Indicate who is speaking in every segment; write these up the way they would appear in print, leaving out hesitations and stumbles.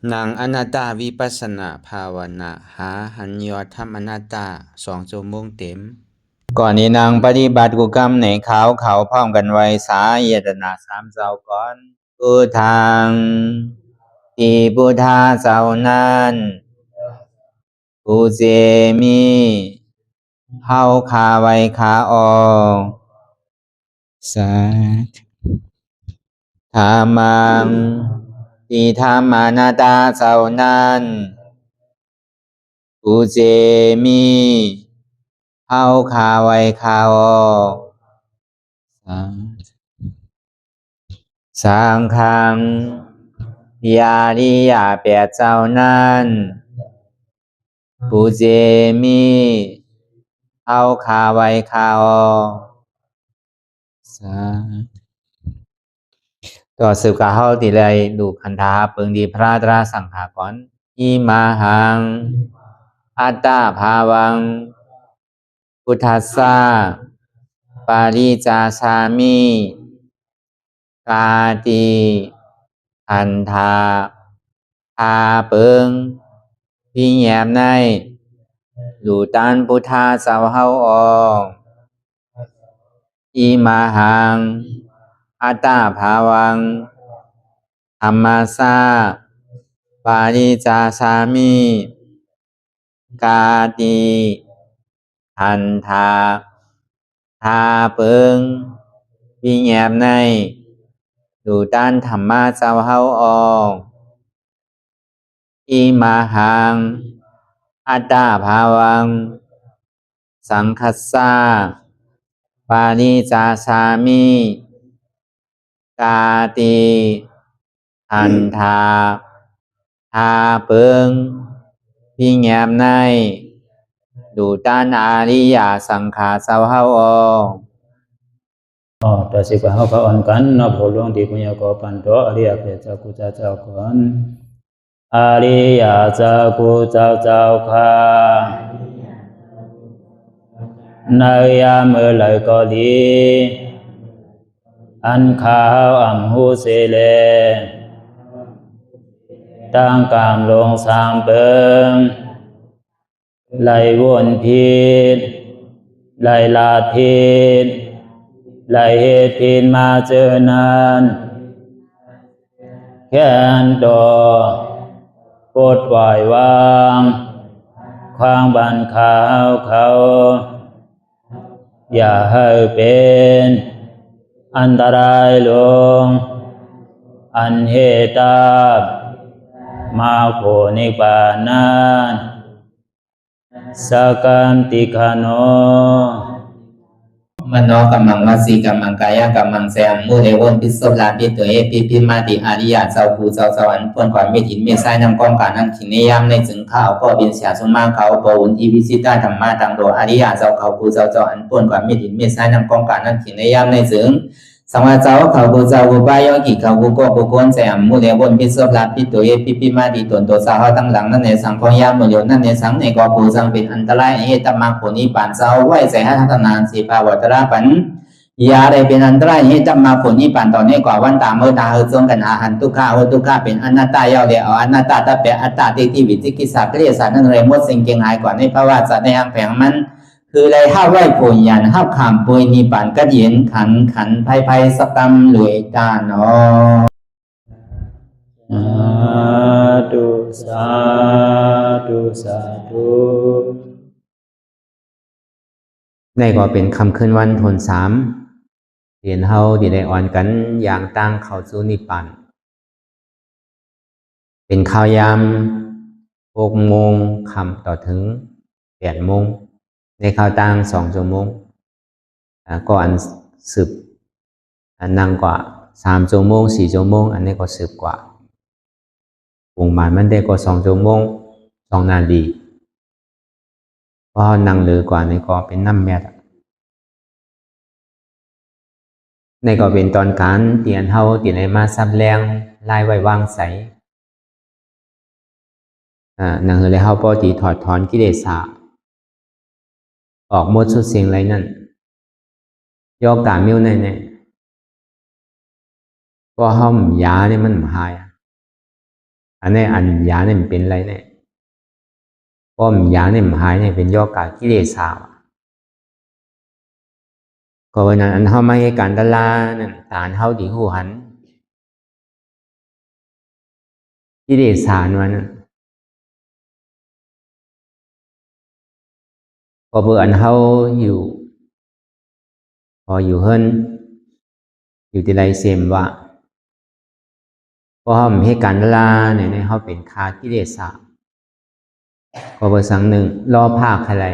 Speaker 1: นางอนัตตาวิปัสสนาภาวนาหาหันยอดธรรมอนัตตา2 ชั่วโมงเต็มก่อนนี้นางปฏิบัติกุกรรมในเขาพร้อมกันไว้สาเยตนา3 เจ้าก่อนพุทธังที่พุทธาเจ้านั้นผู้เจมีเฮาคาไว้คาออกสาธุธรรมังที่ธรรมานาตาเจ้านั้นผู้เจมีเฮาคาไว้คาออกสังฆังยาริยาแปดเจ้านั้นผู้เจมีเฮาคาไว้คาออกต่อสืบกาเฮาติเลยดูคันธาเปิงดีพระตราสังขากรอิมาหังอัตตาภาวังพุทธัสสะปาริจาสามิกาติอันธาพาเปิงพี่แยมในดูตันพุทธาสาวเฮาออกอิมาหังอัตตาภาวังธรรมัสสะปาริจาสามิกาติอันธาพาเปิงพี่แยมในดูตันธรรมะสาวเฮาออกอิมาหังอัตตาภาวังสังคัสสะปาริจาสามิกาติอันธาทาเปิงพี่แยมในดูตันอาริยสังขาสาวเฮาออก
Speaker 2: ต่อสิกว่าเฮาก็อ่อนกันเนาะผู้หลวงที่ปุญญาก็ปันโตอริยเจ้ากุเจ้าก่อนอริยเจ้ากุเจ้าค่ะในยามเมื่อไหร่ก็ดีอันข้าวอ่ำหูเสเลตั้งกามลงสามเปิงไหลวนพิษไหลลาพิษไหลเหตุพินมาเจอนานแค่นดอปดปล่อยวางความบันขาวเขาอย่าให้เป็นอันตรายลงอันเหตุตามาโผนิปานันสกันติคโน
Speaker 1: มโนกัมมังวสีกัมมังกายกัมมังแสมมุเรวนพิศลาปิตัวเอปิพิมาติอาริยะเจ้าภูเจ้าสวรรค์พ้นความเมตินเมษายนำกองการนั้นขินนิยามในจึงข้าวก็บินเสียสมมาเขาปวุนทีวิสิตาธรรมะตังโดอาริยะเจ้าเขาภูเจ้าสวรรค์พ้นความเมตินเมษายนำกองการนั้นขินนิยามในจึงสังวาเจ้าเขาภูเจ้าภูบายอกิเขาภูก็ภูโกนแสมมุเรวนพิศลาปิตัวเอปิพิมาติตนตัวสาวตั้งหลังนั่นในสังพยามโยนั่นในสังในก็ภูสังเป็นอันตรายเหตุมรรคผลนิพพานเจ้าไหวใส่ให้ทัศนานสีภาวตระปันยาได้เป็นอันตรายให้จำมาผลนิพพานตอนนี้กว่าวันตามเมื่อตาเฮจงกันอาหันทุกข้าทุกข้าเป็นอนัตตาเยาเดียวอนัตตาตาเปอัตตาที่วิจิกิสาเกลียสานั่นเลยมดสิ่งเก่งหายกว่าในภาวะสัตว์ในอังแผงมันคือเลยห้าไหวผลยันห้าขามปุยนิพพานก็เย็นขันภัยสกรรมหลวยตาเนาะ
Speaker 2: สาธุ
Speaker 1: ในก็เป็นคำขึ้นวันทน3เรียนเฮาที่ได้อ่อนกันอย่างตั้งเข้าสู่นิพพานเป็นข้าวยาม6 โมงค่ำต่อถึง8 โมงในข้าวตั้ง2 ชั่วโมงก็อันสืบอันนั่งกว่า3 ชั่วโมง4 ชั่วโมงอันนี้ก็สืบกว่าวงหมายมันได้ก็2 ชั่วโมง2 นาทีเพราะนั่งเหลือกว่านี่ก็เป็นน้ำแมทในก็เป็นตอนการเตียนเฮาเตียนให้มาซับแรงลายไว้วางใสนั่งเลยเฮาปกติถอดถอนกิเลสออกหมดสุดเสียงไรนั่นยอกกามิวเนี่ยก็เฮาหยาเนี่ยมันหาย
Speaker 3: อันนี้อันยาเนี่ยมันเป็นอะไรเนี่ยเพราะมันยาเนี่ยมันหายเนี่ยเป็นย่อกากิเลสสาวก็วันนั้นอันเฮาไม่ให้การตลานั่นฐานเฮาดีหูหันกิเลสสารวันนั้นพอเบื่ออันเฮาอยู่พออยู่เฮิรนอยู่ที่ไรเสมว่าพอเฮาไม่ให้การตลาเนี่ยเฮาเป็นคากิเลสสารก็เบอร์สังหนึ่งรอภาคอะไร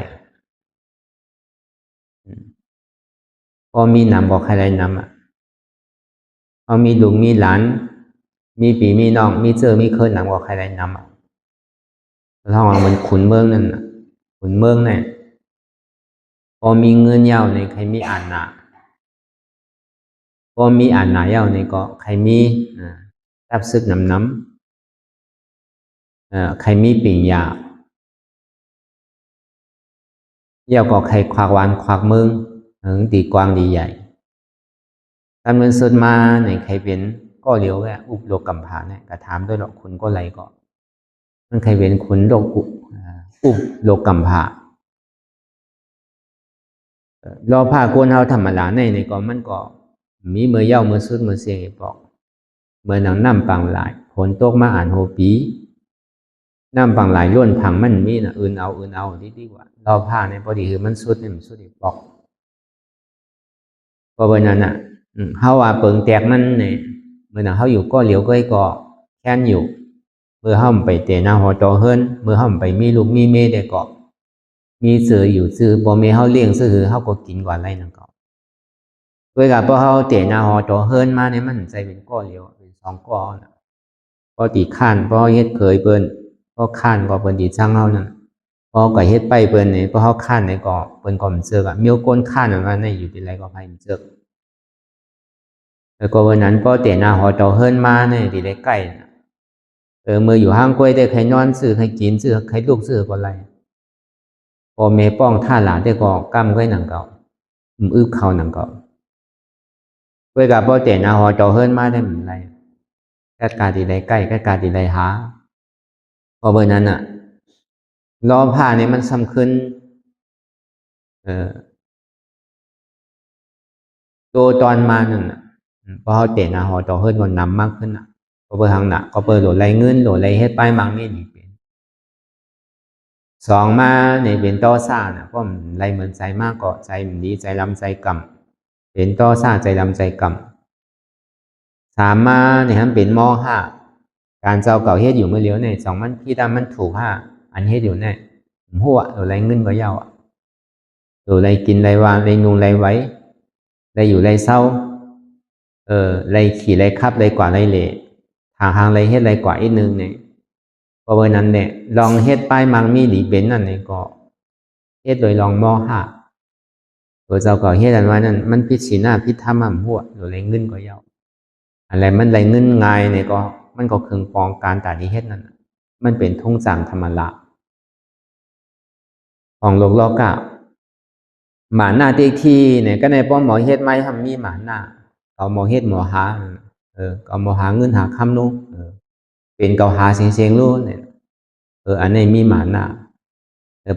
Speaker 3: พอมีนำบอกอะไรนำพอมีลุงมีหลานมีปีมีน้องมีเจอมีเคยนำบอกอะไรนำท้องมันขุนเมืองนั่นขุนเมืองเนี่ยพอมีเงินเย้าในใครมีอ่านหนาพอมีอ่านหนาเย้าในก็ใครมีรับซึกน้ำใครมีปิ่งยาเย้าก็ใครควักวานควักเมืองตีกว้างดีใหญ่ตามเงินสุดมาในใครเป็นก็เลี้ยวแกอุบโลกกำผาเนี่ยกระถามด้วยหรอกคุณก็ไรก็มันใครเป็นคุณโลกอุบโลกกำผารอผ้ากวนเฮาธรรมดาในก็มันก็มีเมื่อเย้าเมื่อสุดเมื่อเสียงบอกเมื่อหนังน้ำปังหลายผลตกมาอ่านโฮปีน้ำปังหลายล้วนผังมันมีนะอื่นเอาดีกว่ารอผ้าในพอดีคือมันสุดนี่มันสุดอีกบอกเพราะวันนั้นเฮาว่าเปิงแตกมันเนี่ยเมื่อเฮาอยู่ก็เหลียวก็แค้นอยู่เมื่อเฮาไปเตะหน้าหอจอเฮิรนเมื่อเฮาไปมีลูกมีเมย์ได้ก็มีเสืออยู่ซื้อบ่เมเฮาเลี้ยงซื้อเฮาก็กินกว่าไรนั่นก็ด้วยกับพอเฮาเตะหน้าหอจอเฮิรนมาเนี่ยมันใจเป็นก้อเหลียวเป็นสองก้อน่ะพอตีข้านพอเฮ็ดเคยเปิ้นพอข้านก็เปิ้นตีช่างเฮานั่นพอก็เฮ็ดไปเปิ้นนี่พอเฮาข้านนี่ก็เปิ้นก็มันเสือกมีก้นข้านนั่นว่าในอยู่ที่ไรก็ให้มันเสือกแล้วก็วันนั้นพอเตะหน้าหอจอเฮิรนมาเนี่ยที่ได้ใกล้เมื่ออยู่ห้างกล้วยได้ใครนอนซื้อใครกินซื้อใครลูกซื้อก็ไรพอเมป้องท่าหลานได้ก็กำไว้หนังเก่าอึบเขาหนังเก่าเวลาพอเตะหน้าหอจอเฮิรนมาได้เหมือนไรแค่การที่ได้ใกล้แค่การที่ได้หาพอเบอร์นั้นล้อผ้าเนี่ยมันสำคัญตัวตอนมานั่นพอเขาเตะหน้าหอจอเฮิรนก็นำมากขึ้นก็เปิดทางหนักก็เปิดโหลดไรเงินโหลดไรเฮ็ดไปบางนี่ดีเป็นสองมาในเป็นต่อซ่าเพราะมันไรเหมือนใจมากก็ใจมันดีใจลำใจกำเป็นต่อซ่าใจลำใจกำสามมาเนี่ยครับเป็นมอห้าการเจ้าเก่าเฮ็ดอยู่เมื่อเลี้ยวเนี่ยสองมันพี่ดำมันถูกห้าอันเฮ็ดอยู่เนี่ยผมหัวโหลดไรเงินก็เย้าโหลดไรกินไรวางไรนุงไรไว้ไรอยู่ไรเศร้าไรขี่ไรขับไรกว่าไรเละทางไรเฮ็ดไรกว่าอีกนึงเนี่ยพอวันนั้นเนี่ยลองเฮ็ดป้ายมังมีดีเบนนั่นเนี่ยก็เฮ็ดโดยลองมอห้าตัวเจ้าก็เฮ็ดอันว่านั่นมันพิชินาพิธามั่มหัวโดยไรเงินก็เย้าอะไรมันไรเงินง่ายเนี่ยก็มันก็เครื่องปองการตาดีเฮ็ดนั่นมันเป็นทุ่งจางธรรมละของโลกโลกะหมาหน้าที่ที่เนี่ยก็ในป้อมหมอเฮ็ดไม้ทำมีหมาหน้าเอาหมอเฮ็ดหมอหาเอาหมอหาเงินหาคำนู้เป็นเกาหาเสียงรู้เนี่ยอันนี้มีหมาหน้า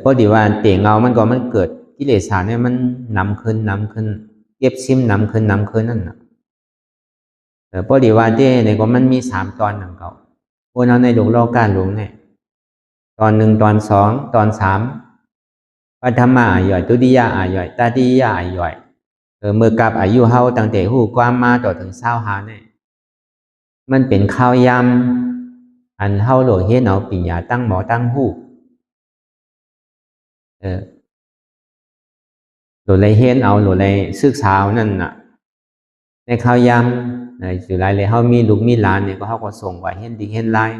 Speaker 3: พอดีว่าเต่งเงามันก็มันเกิดกิเลสเนี่ยมันนำขึ้นเก็บซิมนำขึ้นนั่นพอดีว่าเนี่ยก็มันมี3 ตอนหนังเก่าพวกนั้นในหลวงโลกการหลวงเนี่ยตอน1 ตอน 2 ตอน 3ปัทมาย่อยตุติยาย่อยตติยาย่อยเมื่อกับอายุเฮาตั้งแต่หูความมาต่อถึง20หาเนี่ยมันเป็นข้าวยำอันเฮาโหลเฮ็ดเอาปิญญาตั้งหมอตั้งหูโหลเลยเฮ็ดเอาโหลเลยศึกษานั่นน่ะในข้าวยำในสุดท้ายเลยเฮามีลูกมีหลานเนี่ยก็เฮาก็ส่งไว้เฮ็ดดีเฮ็ดลาย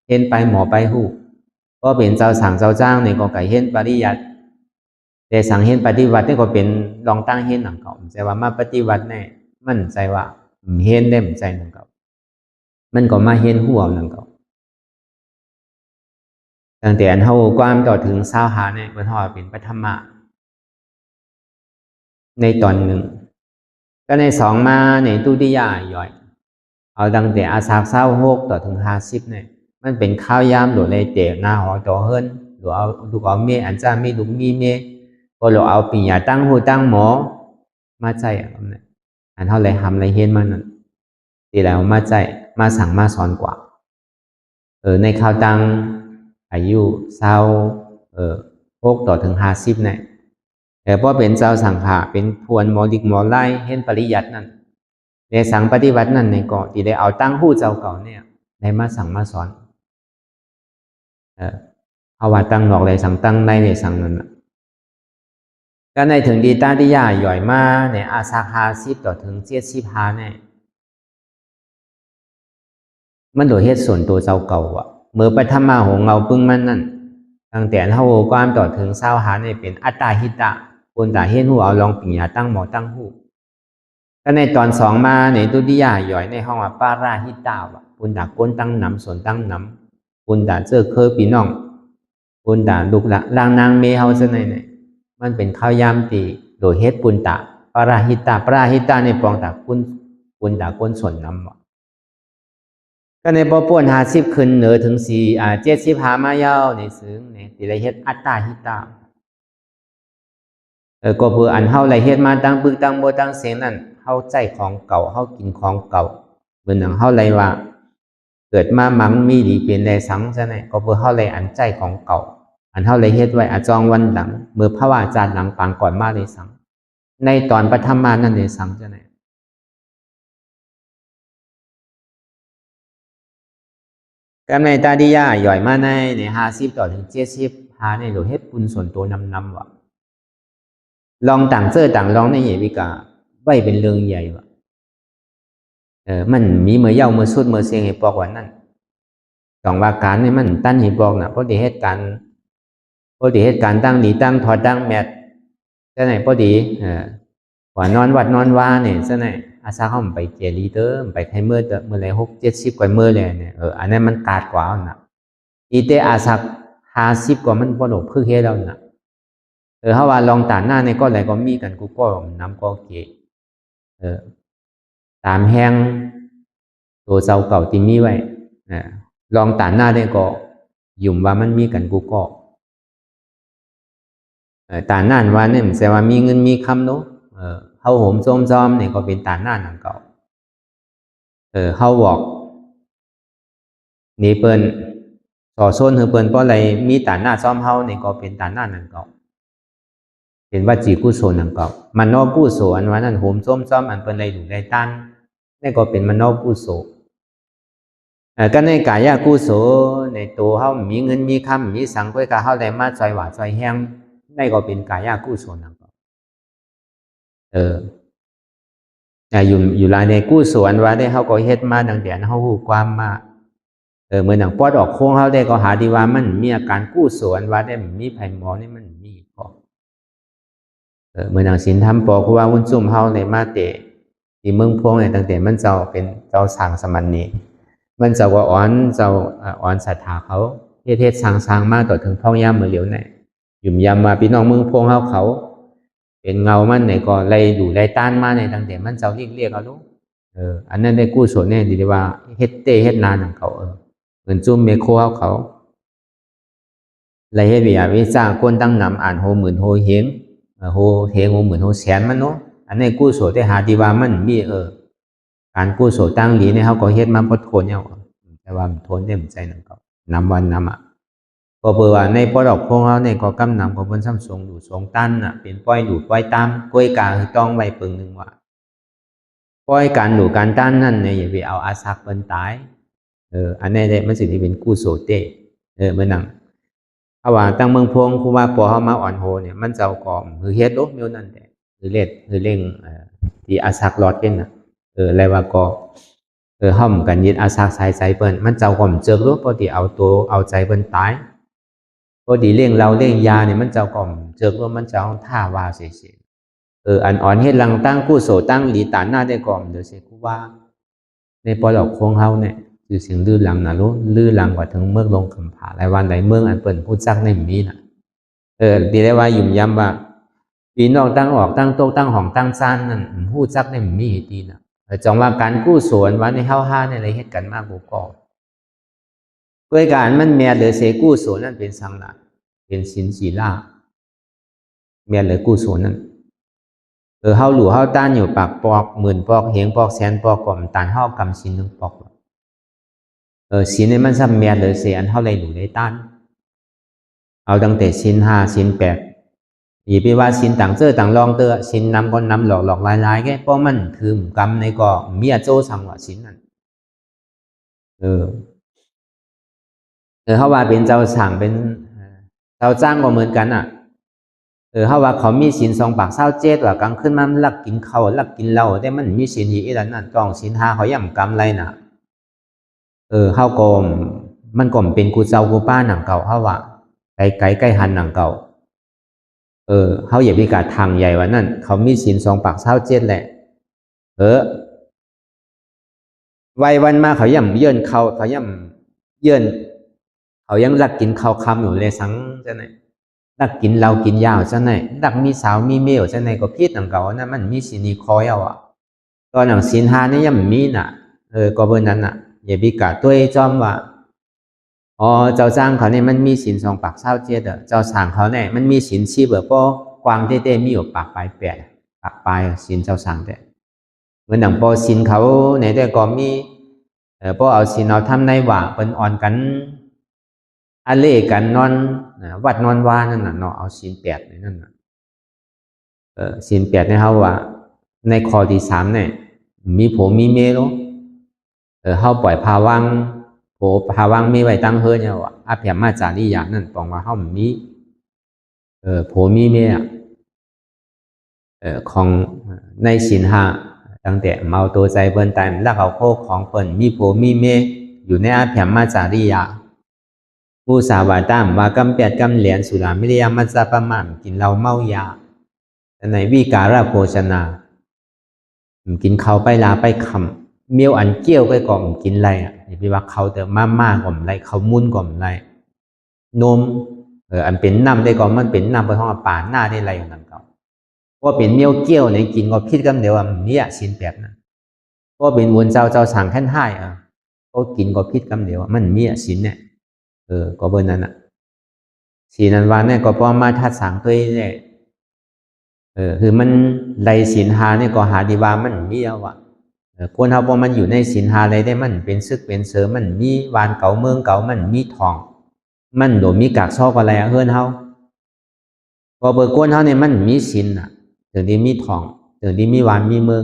Speaker 3: เฮ็ดไปหมอไปหูก็เป็นเจ้าสั่งเจ้าจ้างเนี่ยก็ไก่เฮ็ดปริยัติแต่สั่งเฮ็ดปฏิวัตินี่ก็เป็นลองตั้งเฮ็ดหนังเก่าใจว่ามาปฏิวัติแน่มันใจว่าเฮ็ดได้ใจหนังเก่ามันก็มาเฮ็ดหัวหนังเก่าตั้งแต่อันเฮาความต่อถึง20หาเนี่ยมันเฮาเป็นปฐมะในตอนหนึ่งก็ใน2มาในตุติยาย่อยเอาตั้งแต่อาสา26ต่อถึง50เนี่ย มันเป็นข้าวยามหรือในเตะหน้าหอจอเฮิรนหรือเอาลูกเอาเมียอันจ้ามีลูกมีเมียพอเราเอาปีญาตั้งหูตั้งหมอมาใจอันเท่าไรทำไรเห็นมันตีแล้วมาใจมาสั่งมาสอนกว่าในข้าวตังอายุ6 ต่อถึง 50เนี่ยแต่พอเป็นเจ้าสังฆะเป็นพวนหมอดิกหมอไล่เห็นปริยัตินั่นในสังปฏิวัตินั่นในเกาะที่ได้เอาตั้งหู้เจ้าเก่าเนี่ยได้มาสั่งมาสอนเอาว่าตั้งนอกเลยสั่งตั้งในเลยสั่งนั่นก็ในถึงดีตาที่ยาหย่อยมาในอาสา50 ต่อถึง 75เนี่ยมันโดยเหตุส่วนตัวเจ้าเก่าเมื่อไปทำมาหงเงาปึ้งมันนั่นตั้งแต่เท่าความต่อถึงเศร้าหาเนี่ยเป็นอัตตาหิตะคนตาเห็นหูเอาลองปิญญาตั้งหมอตั้งหูก็ในตอน2มาในตุติยาหย่อยในห้องปาราหิตะคนตาก้นตั้งน้ำส่วนตั้งน้ำคนตาเจอเคยปีน้องคนตาลูกลางนางเมเฮาซะเนี่ยมันเป็นข้าวยามตีโดยเหตุปุนตาปาราหิตะในปองตาคุณตาก้นส่วนน้ำก็ในป่วน50ขึ้นเหนือถึง75มาเย้าในซึ้งในที่ไรเฮ็ดอัตตาหิตาก็เพื่ออันเฮาไรเฮ็ดมาตั้งปึกตั้งโบตั้งเสียงนั่นเฮาใจของเก่าเฮากินของเก่าเหมือนอย่างเฮาไรว่าเกิดมามังมีดีเป็นไรสังซะไหนก็เพื่อเฮาไรอันใจของเก่าอันเฮาไรเฮ็ดไว้อาจองวันหลังเมื่อพระวาจารย์หลังปางก่อนมาเลยสังในตอนปฐมมานั่นเลยสังซะไหนกำในตาดิยาหย่อยมาใน50 ต่อถึง 70หาในหลวเฮ็ดปุญส่วนตัวนำว่ะลองต่างเสื้อต่างลองในเหตุวิกาไว้เป็นเรื่องใหญ่ว่ะมันมีเมื่อเย้าเมื่อสุดเมื่อเสียงเหตุบอกว่านั่นสองว่าการนี่มันตั้นเหตุบอกนะเพราะเหตุการตั้งดีตั้งถอดตั้งแมทใช่ไหมพอดีว่านอนวัดนอนว่าเนี่ยใช่ไหมอาซาเขาไปเจรีเตอร์ไปไทเมื่อ60-70 กว่าเมื่อเลยเนี่ยอันนั้นมันกาดกว่านะอีเตอาซา50 กว่ามันพอหนกคือเฮ็ดแล้วนะเขาว่าลองตาหน้าในก็อะไรก็มีกันกูก็น้ำก็เกะตามแห้งตัวเจ้าเก่าที่มีไว้ลองตาหน้าได้ก็ยุ่มว่ามันมีกันกูก็ตาหน้าว่าเนี่ยแสดงว่ามีเงินมีคำเนาะเขาโหมจอมเนี่ยก็เป็นตาหน้าหนังเก่าเขาบอกนี่เปิ้นต่อโซนเฮเปิ้นเพราะอะไรมีตาหน้าซ้อมเขาเนี่ยก็เป็นตาหน้าหนังเก่าเป็นว่าจีกุศลหนังเก่ามันนอกกุศลอันว่านั่นโหมซ้อมอันเป็นไรหลุได้ตั้นนี่ก็เป็นมันนอกกุศลก็ในกายกุศลในตัวเขามีเงินมีคำมีสังก็กะเขาได้มาซอยหวาซอยแห้งนี่ก็เป็นกายกุศลหนังเก่าอยู่ลายในกู้สวนว่าได้เขาก็เฮ็ดมาดังเดียนเขาหูความมาเหมือนอย่างปอดออกโค้งเขาได้ก็หาดีว่ามันมีอาการกู้สวนว่าได้มีไผ่หมอนี่มันมีพอเหมือนอย่างศีลธรรมปอคือว่าวุ่นซุ่มเขาในมาเตะที่เมืองพวงในตั้งแต่มันเจ้าเป็นเจ้าสั่งสมันนี้มันเจ้าว่าอ่อนศรัทธาเขาเทศสั่งมาต่อถึงพ่อย่าเมื่อเหลียวไหนยุ่มยำมาพี่น้องเมืองพวงเขาเป็นเงามันไหนก็ไล่ดูไล่ต้านมาในตั้งแต่มันเจ้าเรียกเอาลูกอันนั้นได้กู้ส่วนเนี่ยดีว่าเฮ็ดเฮ็ดนานของเขาเหมือนจุ่มเมโคเขาไล่เฮ็ดวิชาคนตั้งนำอ่านโหหมื่นโหเฮงโหหมื่นโหแสนมันเนาะอันนี้กู้ส่วนได้หาดีว่ามันมีการกู้ส่วนตั้งหลีเนี่ยเขาก็เฮ็ดมาพดโคนเนี่ยแต่ว่ามันทนได้เหมือนใจนั่นก็นำวันนำก็เบื่อว่าในปอดอกพวกเขาเนี่ยก็กำนำของบนซ้ำทรงดูทรงตั้นเป็นป้อยดูป้อยตามกล้วยกาคือต้องไว้ปึงหนึ่งว่าป้อยการดูการตั้นนั่นเนี่ยอย่าไปเอาอาซักเป็นตายอันนี้เนี่ยมันสิ่งที่เป็นกู้โสเตเมื่อนั่งเอาว่าตั้งเมืองพวงคูว่าปอเขามาอ่อนโหเนี่ยมันเจ้ากอมคือเฮ็ดโลกเมียวนั่นแต่คือเล่งที่อาซักรอดเป็นอะไรว่าก็ห้อมกันยึดอาซักใส่เปิ้นมันเจ้ากอมเจอรู้พอดีเอาใจเปิ้นตายพอดีเลี้ยงเราเลี้ยงยาเนี่ยมันเจ้ากล่อมเจอว่ามันเจ้าท่าว่าเสียอันอ่อนเฮ็ดลังตั้งกู้โสตั้งหลีตาหน้าได้กล่อมเดี๋ยวเสียกูว่าในปอหลอกโค้งเฮาเนี่ยคือเสียงลื่นลังนะรู้ลื่นลังกว่าถึงเมืองลงคำผาหลายวันหลายเมืองอันเปิ่นพูดซักในมีน่ะดีได้ว่ายุ่มย้ำว่าปีนอกตั้งออกตั้งโต๊ะตั้งห้องตั้งซ่านนั่นพูดซักในมีดีน่ะจองว่าการกู้โสว่าในเฮาห้าในอะไรเฮ็ดกันมากบ่ก็ ด้วยการมันเมียหรือเสกู้โสนั่นเป็นสังหลักเป็นสินศีลาเมียหรือกู้โสนั่นเฮาหลู่เฮาต้านอยู่ปากปอกหมื่นปอกเหงปอกแสนปอกก่อมตานเฮากำสินหนึ่งปอกสินในมันซ้ำเมียหรือเสียอันเท่าไรหลู่ได้ต้านเอาตั้งแต่สิน5สิน8อย่าไปว่าสินต่างเจอต่างลองเตอสินนำก็นำหลอกลายแค่เพราะมันคือกรรมในก็เมียโจ้สังว่าสินนั่นเขาว่าเป็นเจ้าสั่งเป็นเจ้าจ้างก็เหมือนกันเขาว่าเขามีศีล2 ปาก27ว่ากลางคืนมันลักกินข้าวลักกินเหล้าแต่มันมีศีลอีกนั่นต้องศีล5เขาย่ำกรรมไรน่ะเขาก็มันก็เป็นกูเจ้ากูป้าหนังเก่าเขาว่าไก่หันหนังเก่าเขาอย่าไปกาดทางใหญ่ว่านั่นเขามีศีล2 ปาก27แหละวัยวันมาเขาย่ำเยื่นเขาย่ำเยื่นเขายังรักกินข้าวคำอยู่เลยสังจะไหนรักกินเหล้ากินยาวจะไหนรักมีสาวมีเมี่ยวจะไหนก็พิษหนังเก่านะมันมีศีลคอยเอาตอนหนังศีล5นี่ย่ำมีน่ะก็เบอร์นั้นน่ะอย่าไปกาดตัวจอมว่าเจ้าจ้างเขาเนี่ยมันมีศีล2 ปาก27เจ้าสั่งเขาเนี่ยมันมีศีล10ก็กวางเต้มีอยู่ปากปลาย8ปากปลายศีลเจ้าสั่งแต่เหมือนหนังพอศีลเขาในแต่ก็มีพอเอาศีลเอาทำในว่าเป็นอ่อนกันอาเล่กันนอนวัดนอนว่านั่นน่ะเนาะเอาศีล8ในนั่นน่ะศีล8เนี่ยเขาว่าในข้อที่3เนี่ยมีผัวมีเมียเนาะเขาปล่อยภาวังมีไว้ตั้งเฮือเนี่ยว่าอาเพียมาจาริยานั่นปองว่าเขามีผัวมีเมียของในศีล5ตั้งแต่เมาตัวใจเปิ้นตายแล้วเขาโคของเปิ้นมีผัวมีเมียอยู่ในอาเพียมาจาริยาผู้สาวาตามว่ากำ8 กำเหรียญสุรามิริยมัจจปมามกินเหล้าเมายาในวิการะโภชนากินข้าวไปลาไปคำเมียวอันเกี้ยวไปก่อมกินไรอย่าไปว่าเขาแต่มาก่อมไรเขามุ่นก่อมไรนมอันเป็นน้ำได้ก่อนมันเป็นน้ำไปห้องป่าหน้าได้ไรอย่างนั้นเขาเพราะเป็นเมียวเกี้ยวในกินก็พิษกันเดียวมีศีล8นะเพราะเป็นวนเจ้าสั่งแค่นให้ก็กินก็พิษกันเดียวมันมีศีลเนี่ยก็เบอร์นั้นศีลนั้นวันเนี่ยก็พอมาทัดสั่งตัวเนี่ยคือมันไรศีล5เนี่ยก็หาดีว่ามันมีคนเขาพอมันอยู่ในศีล5อะไรได้มันเป็นซึกเป็นเสริมมันมีวานเก่าเมืองเก่ามันมีทองมันโดมีกากซอกอะไรเฮือนเขาพอเบอร์ก้นเขาเนี่ยมันมีศีลถึงที่มีทองถึงที่มีวานมีเมือง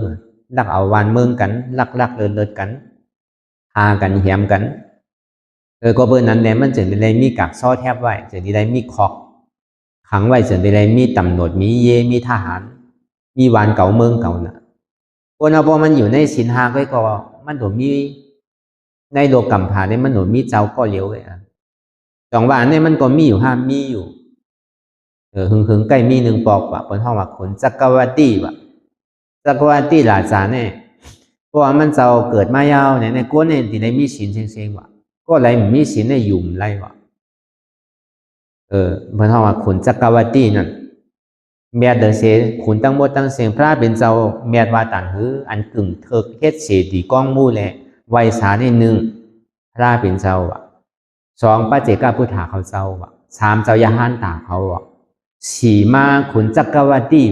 Speaker 3: ลักเอาวานเมืองกันลักเลิศกันหากันแหมกันก็เบอร์นั้นเนี่ยมันจึงได้มีกากซ้อแทบไว้จึงได้มีคอกขังไว้จึงได้มีตำรวจมีมีทหารมีวานเก่าเมืองเก่าน่ะคนเอาพอมันอยู่ในศีล5ก็มันโดมีในโลกกัมพาเนี่ยมันโดมีเจ้าก็เลี้ยวเลย2 วานเนี่ยมันก็มีอยู่5มีอยู่หึงใกล้มี1 ปอกว่ะเป็นห้องว่าคนจักรวรรดิว่ะจักรวรรดิหลาจาเนี่ยเพราะว่ามันเจ้าเกิดมายาวเนี่ยในก้นเนี่ยที่ได้มีศีลเซ็งๆว่ะก็ไรมีศีลในยุ่มไรวะเพราะว่าขุนจักรวรรดินั่นเมียเดเสขุนตั้งหมดตั้งเสียงพระเป็นเจ้าเมียว่าตันหืออันกึ่งเถิกเฮ็ดเสดีก้องมู่แหละไวยสาใน1พระเป็นเจ้า2พระเจกาพุทธาเขาเจ้า3เจ้ายาหันตาเขา4มาขุนจักรวรรดิ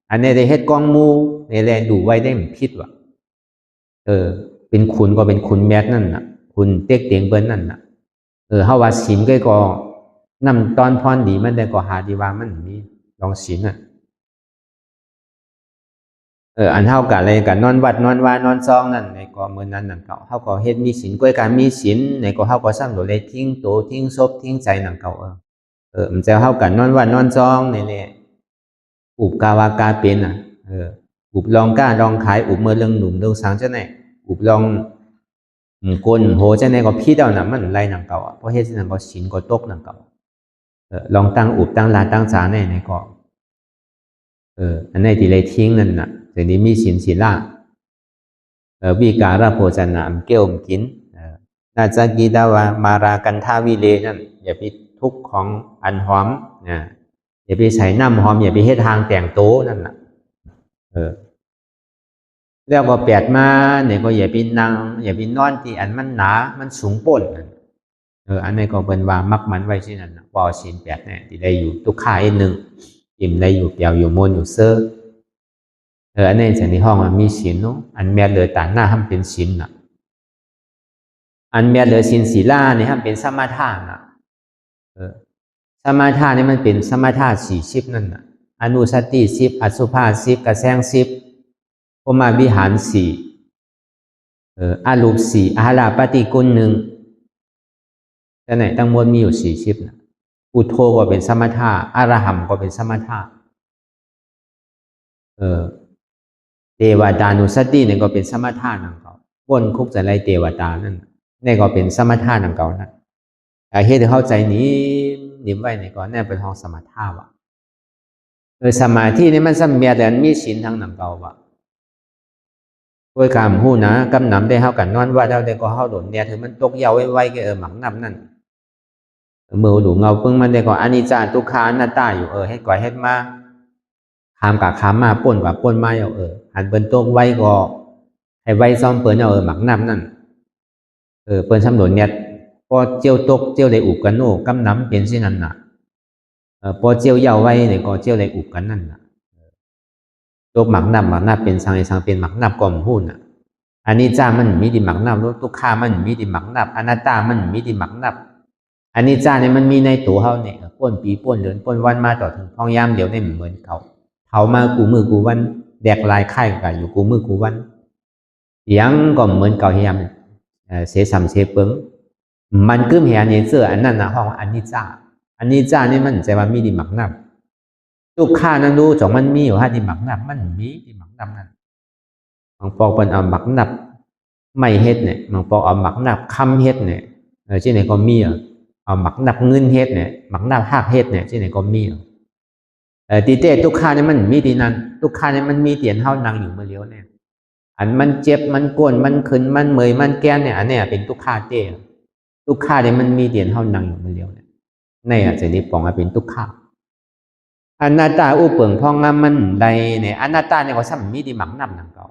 Speaker 3: อันนี้ได้เฮ็ดก้องมู่ในแลดูไว้ได้มันผิดเป็นขุนก็เป็นขุนแมทนั่นน่ะคุณเต็กเตียงเบิ้นนั่นน่ะเฮาว่าศีลก็นำตอนพรดีมันได้ก็หาดีว่ามันมีลองศีลอันเฮากันอะไรกันนอนวัดนอนวานอนซองนั่นในก็มื้อนั้นนั่นเฮาก็เฮ็ดมีศีลก้อยการมีศีลในก็เฮาก็สร้างโดเลยทิ้งโตทิ้งศพทิ้งใจนั่นเก่ามันจะเฮากันนอนวัดนอนซองนี่อุบกาวากาเป็นอุบลองก้าลองขายอุบเมื่อเรื่องหนุ่มเรื่องสางจังได๋อุบลองก้นโหจะในก็พี่เดานะมันไรหนังเก่าเพราะเฮ็ดนั่นก็ศีลก็ตกหนังเก่าลองตั้งอุบตั้งลาตั้งสาในก็อันไหนที่ไรทิ้งนั่นน่ะแต่นี้มีศีลวิการะโภชนะเกี่ยวกินนาจกีดาวามารากันทาวิเลนั่นอย่าไปทุกของอันหอมอย่าไปใส่น้ำหอมอย่าไปเฮ็ดทางแต่งโต๊ะนั่นน่ะแล้วก็8มาเนี่ยก็อย่าไปนั่งอย่าไปนอนที่อันมันหนามันสูงป่น อันนี้ก็เป็นว่ามักมันไว้ที่นั่นนะว่าศีล8เนี่ยที่ได้อยู่ทุกข่ายหนึ่งอิ่มได้อยู่เปียวอยู่มนอยู่เซอร์อันนี้จะในห้องมันมีศีลเนาะอันแม่เลยตาหน้าทำเป็นศีลน่ะอันแม่เลยศีลศีลาเนี่ยทำเป็นสมาทานน่ะสมาทานนี่มันเป็นสมาทาน40นั่นน่ะอนุสติ10อสุภา10กระแสง10พรหมวิหาร4อารูป4อาหาราปฏิกูล1แต่ไหนตั้งมวลมีอยู่40นะอุโทก็เป็นสมถะอรหัมก็เป็นสมถะเทวดานุสติเนี่ยก็เป็นสมถะนังเก่าบนคุกจะไล่เทวดานั่นนี่ก็เป็นสมถะนังเก่านะแต่เฮ็ดให้เข้าใจนี้นิ่มไว้ในก่อนนี่เป็นห้องสมถะว่ะสมาธินี่มันสำเมียแต่มีศีลทางนังเก่าว่ะด้วยคำพูดนะกำนำได้เข้ากันนอนว่าเราได้ก็เข้าหล่นเนี่ยถึงมันตกเยาไว้ก็หมักนับนั่นมือหลูเงาปึ้งมันได้ก็อนิจจาทุกขาหน้าตาอยู่ให้ก่อยเฮ็ดมาขามกับขามมาป่นกับป่นมาอยู่หันเปิ้นตกไว้ก็ให้ไว้ซ้อมเปิ้นหมักนับนั่นเปิ้นสำหล่นเนี่ยพอเจียวตกเจียวได้อุกกันโน่กำนำเป็นสินั่นน่ะพอเจียวเยาไว้เนี่ยก็เจียวได้อุกกันนั่นน่ะตกหมักนับเป็นสังเป็นหมักนับก่อมพูดน่ะอันนี้จ้ามันมีดิหมักนับทุกข้ามันมีดิหมักนับอนัตตามันมีดิหมักนับอันนี้จ้าเนี่ยมันมีในตัวเขาเนี่ยป้นปีป้นเดือนป้นวันมาต่อถึงพองยามเดี๋ยวได้เหมือนเขามากูมือกูวันแดกลายไข่กันอยู่กูมือกูวันยังก็เหมือนเก่าเฮียมเสสัมเสเปิงมันกึ้มเฮียเนี่ยเสื้ออันนั้นนะห้องอันนี้จ้านี่มันใจว่ามีดิหมักนับทุกข้านั่นดูจงมันมีอยู่ฮะดิหมักนับมันมีดิหมักนับนั่นบางปอกเป็นเอาหมักนับไม่เฮ็ดเนี่ยบางปอกเอาหมักนับคำเฮ็ดเนี่ยที่ไหนก็มีเอาหมักนับเงินเฮ็ดเนี่ยหมักนับหักเฮ็ดเนี่ยที่ไหนก็มีตีเต้ทุกข้านี่มันมีดีนั้นทุกข้านี่มันมีเตียนเท่านางอยู่เมื่อเลี้ยวเนี่ยอันมันเจ็บมันกวนมันขึ้นมันเมยมันแก้นเนี่ยอันนี้เป็นทุกข้าเต้ทุกข้าเนี่ยมันมีเตียนเท่านางอยู่เมื่อเลี้ยวเนี่ยในจะนี้ปองเป็นทุกข้าอนัตตาอุปเปิงพองงามมันใดเนี่ยอนัตตาเนี่ยก็ซ้ำมีดีหมักนับนังเก่า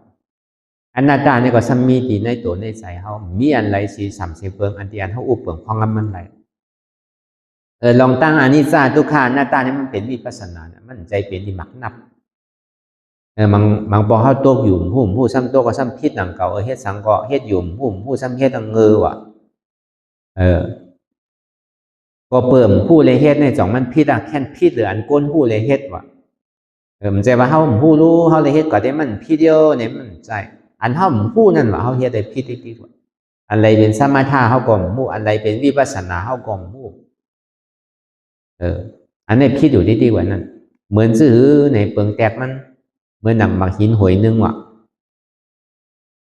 Speaker 3: อนัตตาเนี่ยก็ซ้ำมีดีในตัวในใจเขามีอันไรสีสัมเสเปิงอันที่อันเขาอุปเปิงพองงามมันใดลองตั้งอนิจจาทุกขาอนัตตาเนี่ยมันเป็นวิปัสสนาเนี่ยมันใจเป็นดีหมักนับบางปอเขาโตกอยู่ผู้ซ้ำโตก็ซ้ำพิษนังเก่าเฮ็ดสังก็เฮ็ดอยู่ผู้ซ้ำเฮ็ดตังเงือว่ะก็เปิ่มผู้เลยเฮ็ดในจ่องมันพิษแค่นพิษหรืออันก้นผู้เลยเฮ็ดว่ะมันใจว่าเฮาผู้รู้เฮาเลยเฮ็ดก็ได้มันพิษเดียวเนี่ยมันใจอันเฮาผู้นั่นว่าเฮาเฮ็ดได้พิษที่ว่าอันใดเป็นสมถะเฮาก็ผู้อันใดเป็นวิปัสสนาเฮาก็ผู้อันนี้พิษอยู่ที่กว่านั้นเหมือนซื้อในเปิงแตกมันเหมือนหนังบางหินหวยนึงว่ะ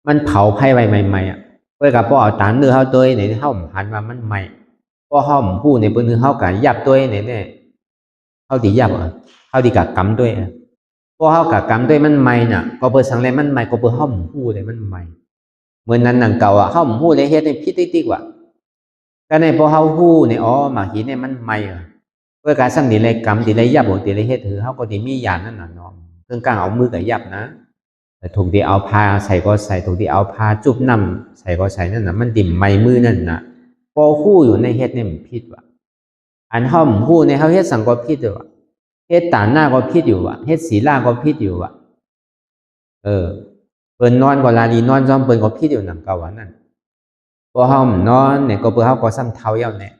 Speaker 3: มันเผาไผ่ไว้ใหม่ๆเพื่อกับพอเอาตานเนื้อเฮาตัวในเฮาหันว่ามันใหม่พอห้อมผู้ในเปิ้นเฮาก็ยับตัวเนี่ยเฮาสิยับเฮาสิกะกำด้วยพอเฮากะกำด้วยมันใหม่น่ะก็เปิ้นสังแลมันใหม่ก็เปิ้นห้อมผู้เลยมันใหม่เหมือนนั้นหนังเก่าห้อมผู้เลยเฮ็ดให้พิษติ๊กๆว่ะก็ในพอเฮาฮู้เนี่ยหมาหินเนี่ยมันใหม่เพื่อการสังนี่เลยกำสิเลยยับบ่สิเลยเฮ็ดเฮาก็สิมีญาณนั่นน่ะเนาะเครื่องกลางเอามือก็ยับนะถูกที่เอาผ้าใส่ก็ใส่ถูกที่เอาผ้าจุบน้ำใส่ก็ใส่นั่นน่ะมันดิ่มใหม่มือนั่นน่ะพอฮู้อยู่ในเฮ็ดเนี่ยมันผิดว่ะอันห้อมฮู้ในเฮาเฮ็ดสังก็ผิดอยู่ว่ะเฮ็ดตาหน้าก็ผิดอยู่ว่ะเฮ็ดศีลาก็ผิดอยู่ว่ะเปิ้นนอนก็ลาดีนอนซ้อมเปิ้นก็ผิดอยู่นั่นก็ว่านั่นพอเฮานอนเนี่ยก็เปิ้นเฮาก็ซ้ำเท้าเย้าเนี่ย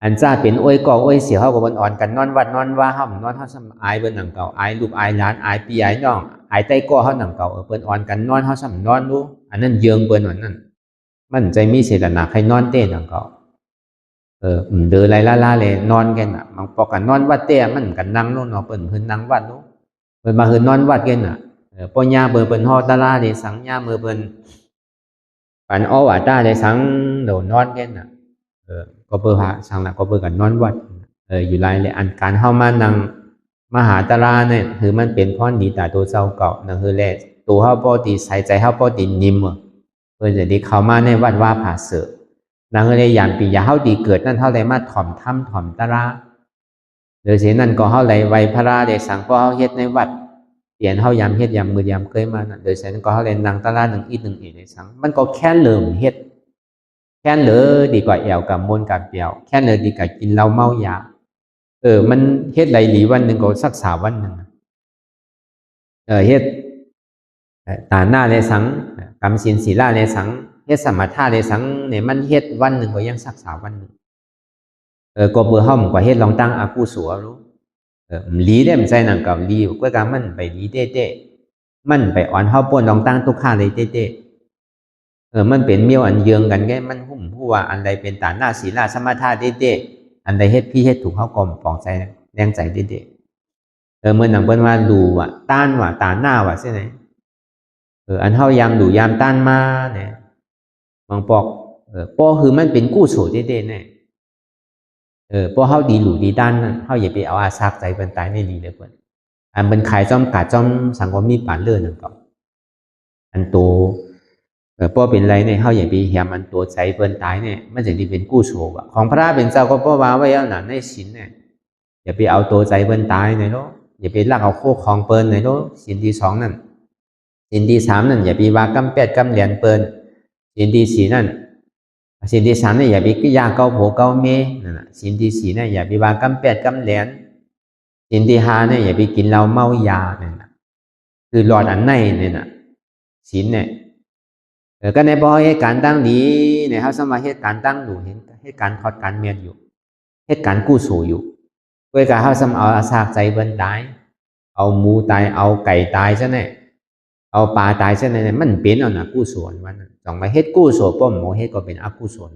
Speaker 3: อันจ้าเป็นอ้อยกออ้อยเสียเฮาก็บ่อ่อนกันนอนวัดนอนว่าเฮานอนเฮาซ้ำอายเปิ้นนั่นเก่าอายลูกอายหลานอายพี่อายน้องอายใต้ก้อเฮานั่นเก่าเปิ้นอ่อนกันนอนเฮาซ้ำนอนดูอันนั้นเยืองเปิ้นว่านั่นมันใจมีเสตนาใครนอนเต้นั่นเก่าเดินไล่ล่าเลยนอนกันน่ะบางปอกกันนอนวัดเต้มันกันนั่งโน่นเนาะเปิ้นเพิ่นนั่งวัดเนาะเปิ้นมาเพิ่นนอนวัดกันน่ะปอย่าเปิ้นฮอตะลาได้สังย่ามือเปิ้นปันว่าตาได้สังโดนนอนกันน่ะก็เปิ้นพาสังน่ะก็เปิ้นกันนอนวัดอยู่หลายเลยอันการเฮามานั่งมหาตะลาเนี่ยคือมันเป็นพรดีตาตัวเจ้าเก่านั่นคือแลตัวเฮาปกติใส่ใจเฮาปกตินิ่มเพิ่นจะได้เข้ามาในวัดว่าผาเสอนางเลยอย่างปีอย่าเฮาดีเกิดนั่นเฮาได้มาถ่อมถ้ำถ่อมตะราโดยเฉนั้นก็เฮาไหลไวพระราได้สังก็เฮาเฮ็ดในวัดเปลี่ยนเฮายามเฮ็ดยามมือยามเคยมานั่นโดยเฉนั้นก็เฮาเลยนั่งตะรา1 อีกได้สังมันก็แค่เริ่มเฮ็ด แค่นเหลือดีกว่าแอวกับมนกับเปียวแค่นเหลือดีกว่ากินเหล้าเมายามันเฮ็ดไรหลีวันหนึ่งก็สัก3 วันหนึ่งเฮ็ดตาหน้าเลยสังกำศีลศีลาเลยสังเฮ็ดสมถะเลยสังเนี่ยมันเฮ็ดวันหนึ่งก็ยังสัก3 วันหนึ่งก็เบื่อห้อมกว่าเฮ็ดลองตั้งอากูสัวรู้ลีได้มันใจหนังกับลีก็การมันไปลีเต้มันไปอ่อนเฮาป่นลองตั้งทุกข้าเลยเต้มันเป็นเมียวอันเยืองกันไงมันหุ่มผู้ว่าอันใดเป็นตาหน้าศีลาสมถะเต้อันใดเฮ็ดพี่เฮ็ดถูกเฮากลมปองใจแรงใจเต้เมื่อหนังเปิ้นว่าดูว่าต้านว่าตาหน้าว่าใช่ไหมอันเฮายามดูยามต้านมาเนี่ยบางปอกป้อคือมันเป็นกู้โสเต้เนี่ยป้อเฮาดีหลูดีด้านนั่นเฮาอย่าไปเอาอาซากใจเปิ้นตายในดีเลยเปิ้นอันเป็นขายจอมกาจอมสังคมมีปานเลื่อนนั่นก็อันโตป้อเป็นไรเนี่ยเฮาอย่าไปเหียมอันตัวใจเปิ้นตายเนี่ยมันจะดีเป็นกู้โสว่ะของพระเป็นเจ้าก็ป้อว่าไว้เอาหนาในศีลเนี่ยอย่าไปเอาตัวใจเปิ้นตายเนี่ยเนาะอย่าไปลักเอาโคของเปิ้นเนี่ยเนาะศีลที่2นั่นศีลที่3นั่นอย่าไปว่ากำ8กำเหรียญเปิ้นศีลที่4นั่นศีลที่3เนี่ยอย่าไปยาเก้าโผเก้าเมนั่นน่ะศีลที่4เนี่ยอย่าไปว่ากำ8กำเหรียญศีลที่5เนี่ยอย่าไปกินเหล้าเมายานั่นน่ะคือหลอดอันในเนี่ยน่ะศีลเนี่ยก็ในบ่เหตุการณ์ตั้งดีเนี่ยเฮาสามารถเหตุการณ์ตั้งอยู่เห็นเหตุการณ์ทอดการเมียนอยู่เหตุการณ์กู้โสอยู่เวลาเฮาสามารถเอาอาซากใจเบิ่นตายเอาหมูตายเอาไก่ตายซะแน่เอาปลาตายซะแน่มันเป็นเอาน่ะกู้โสวันนั้นต้องมาเฮ็ดกู้โสป้อมหมอเฮ็ดก็เป็นอกุศล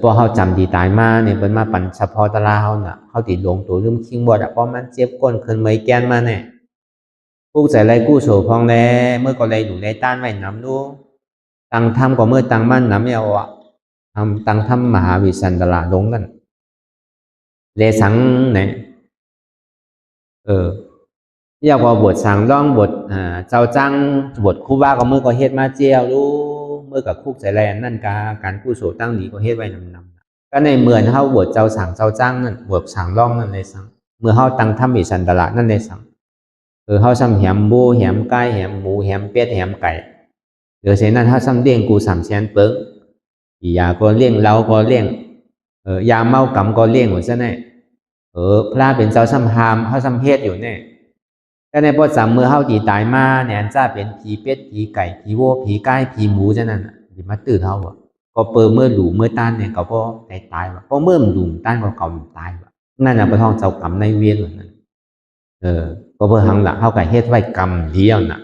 Speaker 3: พอเฮาจำดีตายมาเนี่ยเพิ่นมาปั่นเฉพาะตะลาเฮาน่ะเฮาติลงตัวลืมคิงบ่ดะเพราะมันเจ็บก้นขึ้นเมยแกนมาแน่พวกใจไรกู้โสพองแลเมื่อก็ไรดูไรต้านไว้นำดูตังทำก็เมื่อตังมันนำเอาทำตังทำมหาวิสันตลาลงกันเลสังเนี่ยอยากว่าบทสั่งร้องบทเจ้าจังบทคู่ว่าก็เมื่อก็เฮ็ดมาเจียวรู้เมื่อกับคุกใจแลนนั่นการกู้โสตั้งดีก็เฮ็ดไว้นำก็ในเมื่อเฮาบทเจ้าสั่งเจ้าจังนั่นบทสั่งร้องนั่นเลยสังเมื่อเฮาตังทำวิสันตลานั่นเลยสังเฮาซ้ำแหมหมูแหมไก่แหมหมูแหมเป็ดแหมไก่เช่นนั้นเฮาซ้ำเลี้ยงกู3 แสนเปิ้งยาก็เลี้ยงเราก็เลี้ยงยาเมากำก็เลี้ยงหมดซะแน่พระเป็นเจ้าซ้ำหามเฮาซ้ำเฮ็ดอยู่แน่ก็ในบ่จำเมื่อเฮาตีตายมาเนี่ยอันจ้าเป็นผีเป็ดผีไก่ผีโวผีไก่ผีหมูจังนั้นสิมาตื่นเฮาก็เปิดเมื่อหลูเมื่อต้านเนี่ยก็บ่ได้ตายว่ะเพราะเมื่อหลูต้านก็เก่าตายว่ะนั่นน่ะบ่ท้องเจ้ากรรมนายเวรนั่นก็เพื่อหังละเฮาก็เฮ็ดไว้กรรมเดียวน่ะ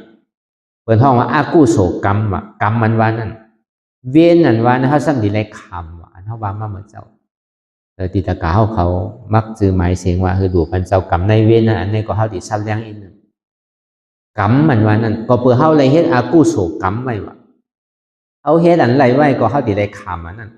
Speaker 3: เพิ่นฮ้องว่าอากุโสกรรมว่ะกรรมมันว่านั่นเวรนั่นว่าเฮาซ้ำดีไรคำว่ะอันเฮาว่ามาเหมือนเจ้าติตะกาเขามักจือหมายเสียงว่าดูพันเจ้ากรรมในเวรนั่นอันนี้ก็เฮาสิซับแรงอีกนึงกรรมมันว่านั่นก็เพื่อเฮาเลยเฮ็ดอากุโสกรรมไว้ว่ะเฮาเฮ็ดอันไรไว้ก็เฮาสิได้คำอันนั้น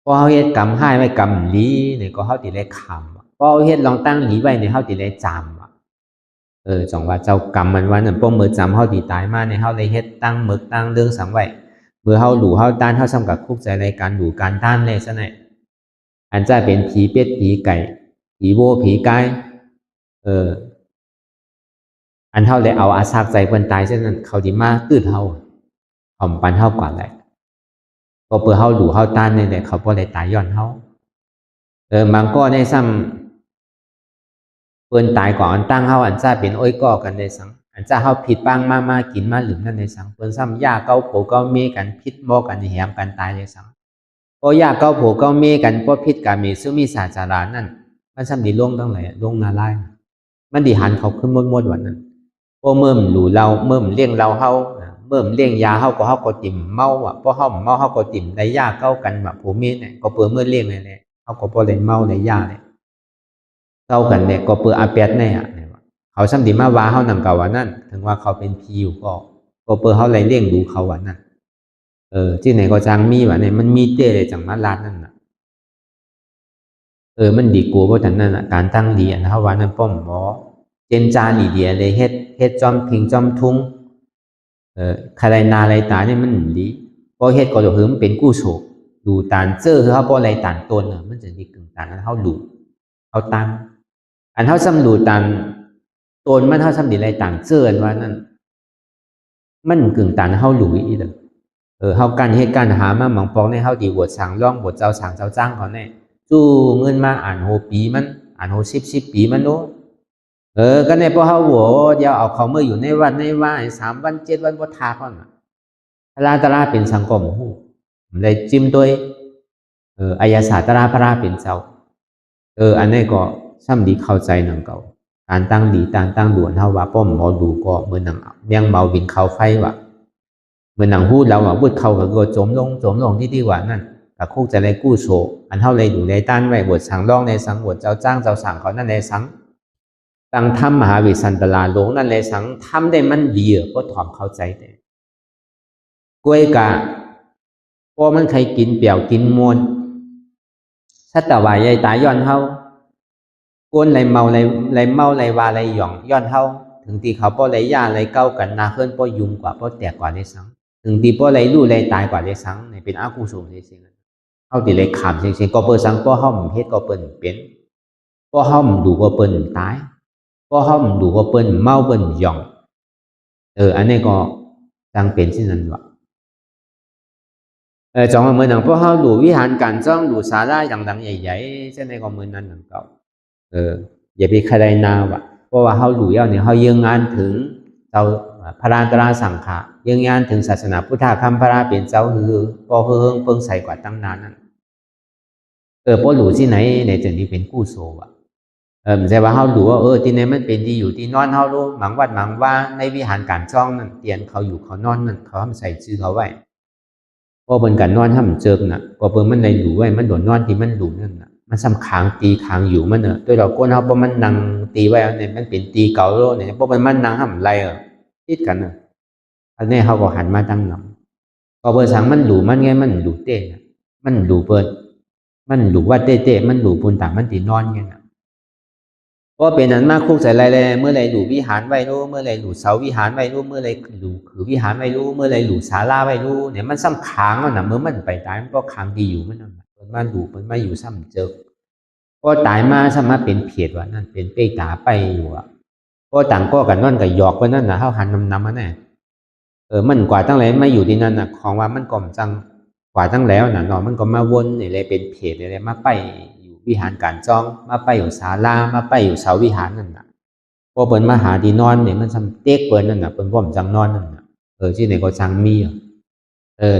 Speaker 3: พอเฮาเฮ็ดกรรมให้ไว้กรรมดีนี่ก็เฮาสิได้คำพอเฮาเฮ็ดลองตั้งหนีไว้นี่เฮาสิได้จำจังว่าเจ้ากรรมมันว่านั่นป้อมมือจำเฮาดีตายมาในเฮาเลยเฮ็ดตั้งมึกตั้งเรื่องสังไว้เมื่อเฮาหลู่เฮาต้านเฮาซ้ำกับคุกใจรายการหลู่การต้านเลยซะแน่อันจะเป็นผีเป็ดผีไก่ผีโวผีไก่อันเฮาเลยเอาอาซากใจเพิ่นตายเช่นนั้นเขาสิมาตื้อเฮาหอมปันเฮากว่าแหละก็เพื่อเฮาหลู่เฮาต้านนี่แหละเขาบ่ได้ตายย้อนเฮาบางก็ได้ซ้ำเพิ่นตายก่อนตั้งเฮาอันจ้าเป็นอ้อยก่อกันได้สังอันจ้าเฮาผิดบ้างมากินมาหลืมนั่นได้สังเพิ่นซ้ำยาเก้าโผเก้าเมกันพิษบ่กันแหมกันตายได้สังพอยาเก้าโผเก้าเมกันบ่พิษกันมีซุมีศาสนานั่นมันซ้ำดีลงตั้งหลายลงนาลายมันดีหันเขาขึ้นมดๆวันนั้นพอเมิ่มหลู่เราเมิ่มเลี้ยงเราเฮาเมิ่มเลี้ยงยาเฮาก็ติ่มเมาว่ะพอเฮาเมาเฮาก็ติ่มได้ยาเก้ากันแบบผู้มีเนี่ยก็เปิ้เมื่อเลี้ยงนั่นแหละเฮาก็บ่ได้เมาได้ยาเนี่ยเท่ากันเนี่ยก็เปิดอาเปียดแน่เขาซ้ำดีมาว่าเขานำเก่าวันนั้นถึงว่าเขาเป็นพีอยู่ก็เปิดเขาไรเลี้ยงดูเขาวันนั้นที่ไหนก็จังมีวันนี้มันมีเต้เลยจังมาลาดนั่นน่ะมันดีกลัวเพราะฉะนั้นการตั้งดีอันเขาวันนั้นป้อมหมอเจนจาดีเดียเลยเฮ็ดจอมพิงจอมทุงใครนาไรตาเนี่ยมันดีพอเฮ็ดก็จะเหิมเป็นกู้โศกดูตานเจอคือเขาพอไรตานต้นมันจะดีกึ่งตานนั้นเขาดูเขาตันอันเท่าซ้ำดูตันตนมันเท่าซ้ำดีไรต่างเสื่อนว่านั่นมันกึ่งตันเท่าหลุยอีเด้อ เฮากันเหตุการณ์หามาหมองปองในเฮาดีบวชสั่งร่องบวชเจ้าสั่งเจ้าจ้างเขาเนี่ยจู้เงินมาอ่านโหปีมันอ่านโห10ปีมันโนก็ในพอเฮาหัวเดี๋ยวเอาเขาเมื่ออยู่ในวันในว่า3 วัน 7 วันบ่ทาเขาน่ะตราเป็นสังคมฮู้ได้จิ้มตัวอายาศาสตร์ตราพระเป็นเจ้าอันนี้ก็ซ้ำดีเข้าใจหนังเก่าการตั้งดีการตั้งด่วนเฮาว่าป้อมหมอดูก็เหมือนหนังเมียงเมาบินเขาไฟว่ะเหมือนหนังพูดแล้วว่าพูดเขาก็จมลงที่ว่านั่นก็คงจะได้กู้โชอันเท่าไรดูในต้านไว้บทสั่งร้องในสังบทเจ้าจ้างเจ้าสั่งเขานั่นในสังตั้งทำมหาวิสันตลาหลงนั่นในสังทำได้มันดีก็ถอมเข้าใจแต่กล้วยกะพอมันใครกินเปี่ยวกินมวนสัตวายใหญ่ตายย้อนเฮาก้นไรเมาไรวาไรหย่องย้อนเฮาถึงตีเขาป้อไรย่าไรเก้ากันนาเคลื่อนป้อยุงกว่าป้อแตกกว่าในสังถึงตีป้อไรลู่ไรตายกว่าในสังในเป็นอากุศลในสิ่งนั้นเฮาตีไรขำสิ่งก็เปิดสังป้อเฮาเฮ็ดก็เปิ้นเป็นป้อเฮาดูก็เปิ้นตายป้อเฮาดูก็เปิ้นเมาเปิ้นหย่องอันนี้ก็จังเป็นสิ่งนั้นว่ะจองมือหนังป้อเฮาดูวิหารการจ้องดูศาลาดังๆใหญ่ๆเช่นในก็มือนั้นหนังเก่าอย่าไปใครนาว่ะเพราะว่าเฮาหลู่ย่อเนี่ยเฮายังงานถึงเจ้าพระราตราสังขะยังงานถึงศาสนาพุทธะคำพระเป็นเจ้าคือพอเฮิงเพิ่งใส่กว่าตั้งนานนั้นพอหลู่ที่ไหนในจังนี้เป็นกู้โซว่ะใช่ว่าเฮาหลู่ว่าที่ไหนมันเป็นที่อยู่ที่นอนเฮารู้หมังวัดหมังว่าในวิหารการช่องนั่นเตียนเขาอยู่เขานอนนั่นเขาทำใส่ชื่อเขาไว้พอเป็นการนอนทำเจิมน่ะก็เพิ่งมันในหลู่ไว้มันโดนนอนที่มันหลู่นั่นน่ะมันซ้ำขางตีขางอยู่มันตัวเราก้นเขาเพราะมันนั่งตีไว้เนี่ยมันเป็นตีเก่าโลเนี่ยเพราะมันนั่งห้ำไรติดกันอันนี้เขาก็หันมาตั้งหนำก็เบอร์สังมันหลูมันไงมันหลูเต้มันหลูเปิดมันหลูว่าเต้มันหลูปูนต่างมันตีนอนไงนะเพราะเป็นนั้นมากคุกใส่ไรเลยเมื่อไรหลูวิหารไว้รู้เมื่อไรหลูเสาวิหารไว้รู้เมื่อไรหลูคือวิหารไว้รู้เมื่อไรหลูศาลาไว้รู้เนี่ยมันซ้ำขางน่ะเมื่อมันไปตายมันก็ขางดีอยู่มันมันดูมันมาอยู่ซ้ำเจอพอตายมาซ้ำมาเป็นเพียดว่านั่นเป็นเป้ตาไปอยู่พอต่างก็กันนั่นกับหยอกว่านั่นเขาหันนำมันแน่มันกว่าตั้งแล้วมาอยู่ที่นั่นของว่ามันก่อมจังกว่าตั้งแล้วมันก็มาวนนี่เลยเป็นเพียดอะไรมาไปอยู่วิหารการจ้องมาไปอยู่ศาลามาไปอยู่เสาวิหารนั่นพอเปิดมาหาที่นอนเนี่ยมันซ้ำเต๊กเปิดนั่นเป็นบ่อมจังนอนนั่นที่ไหนก็จังมี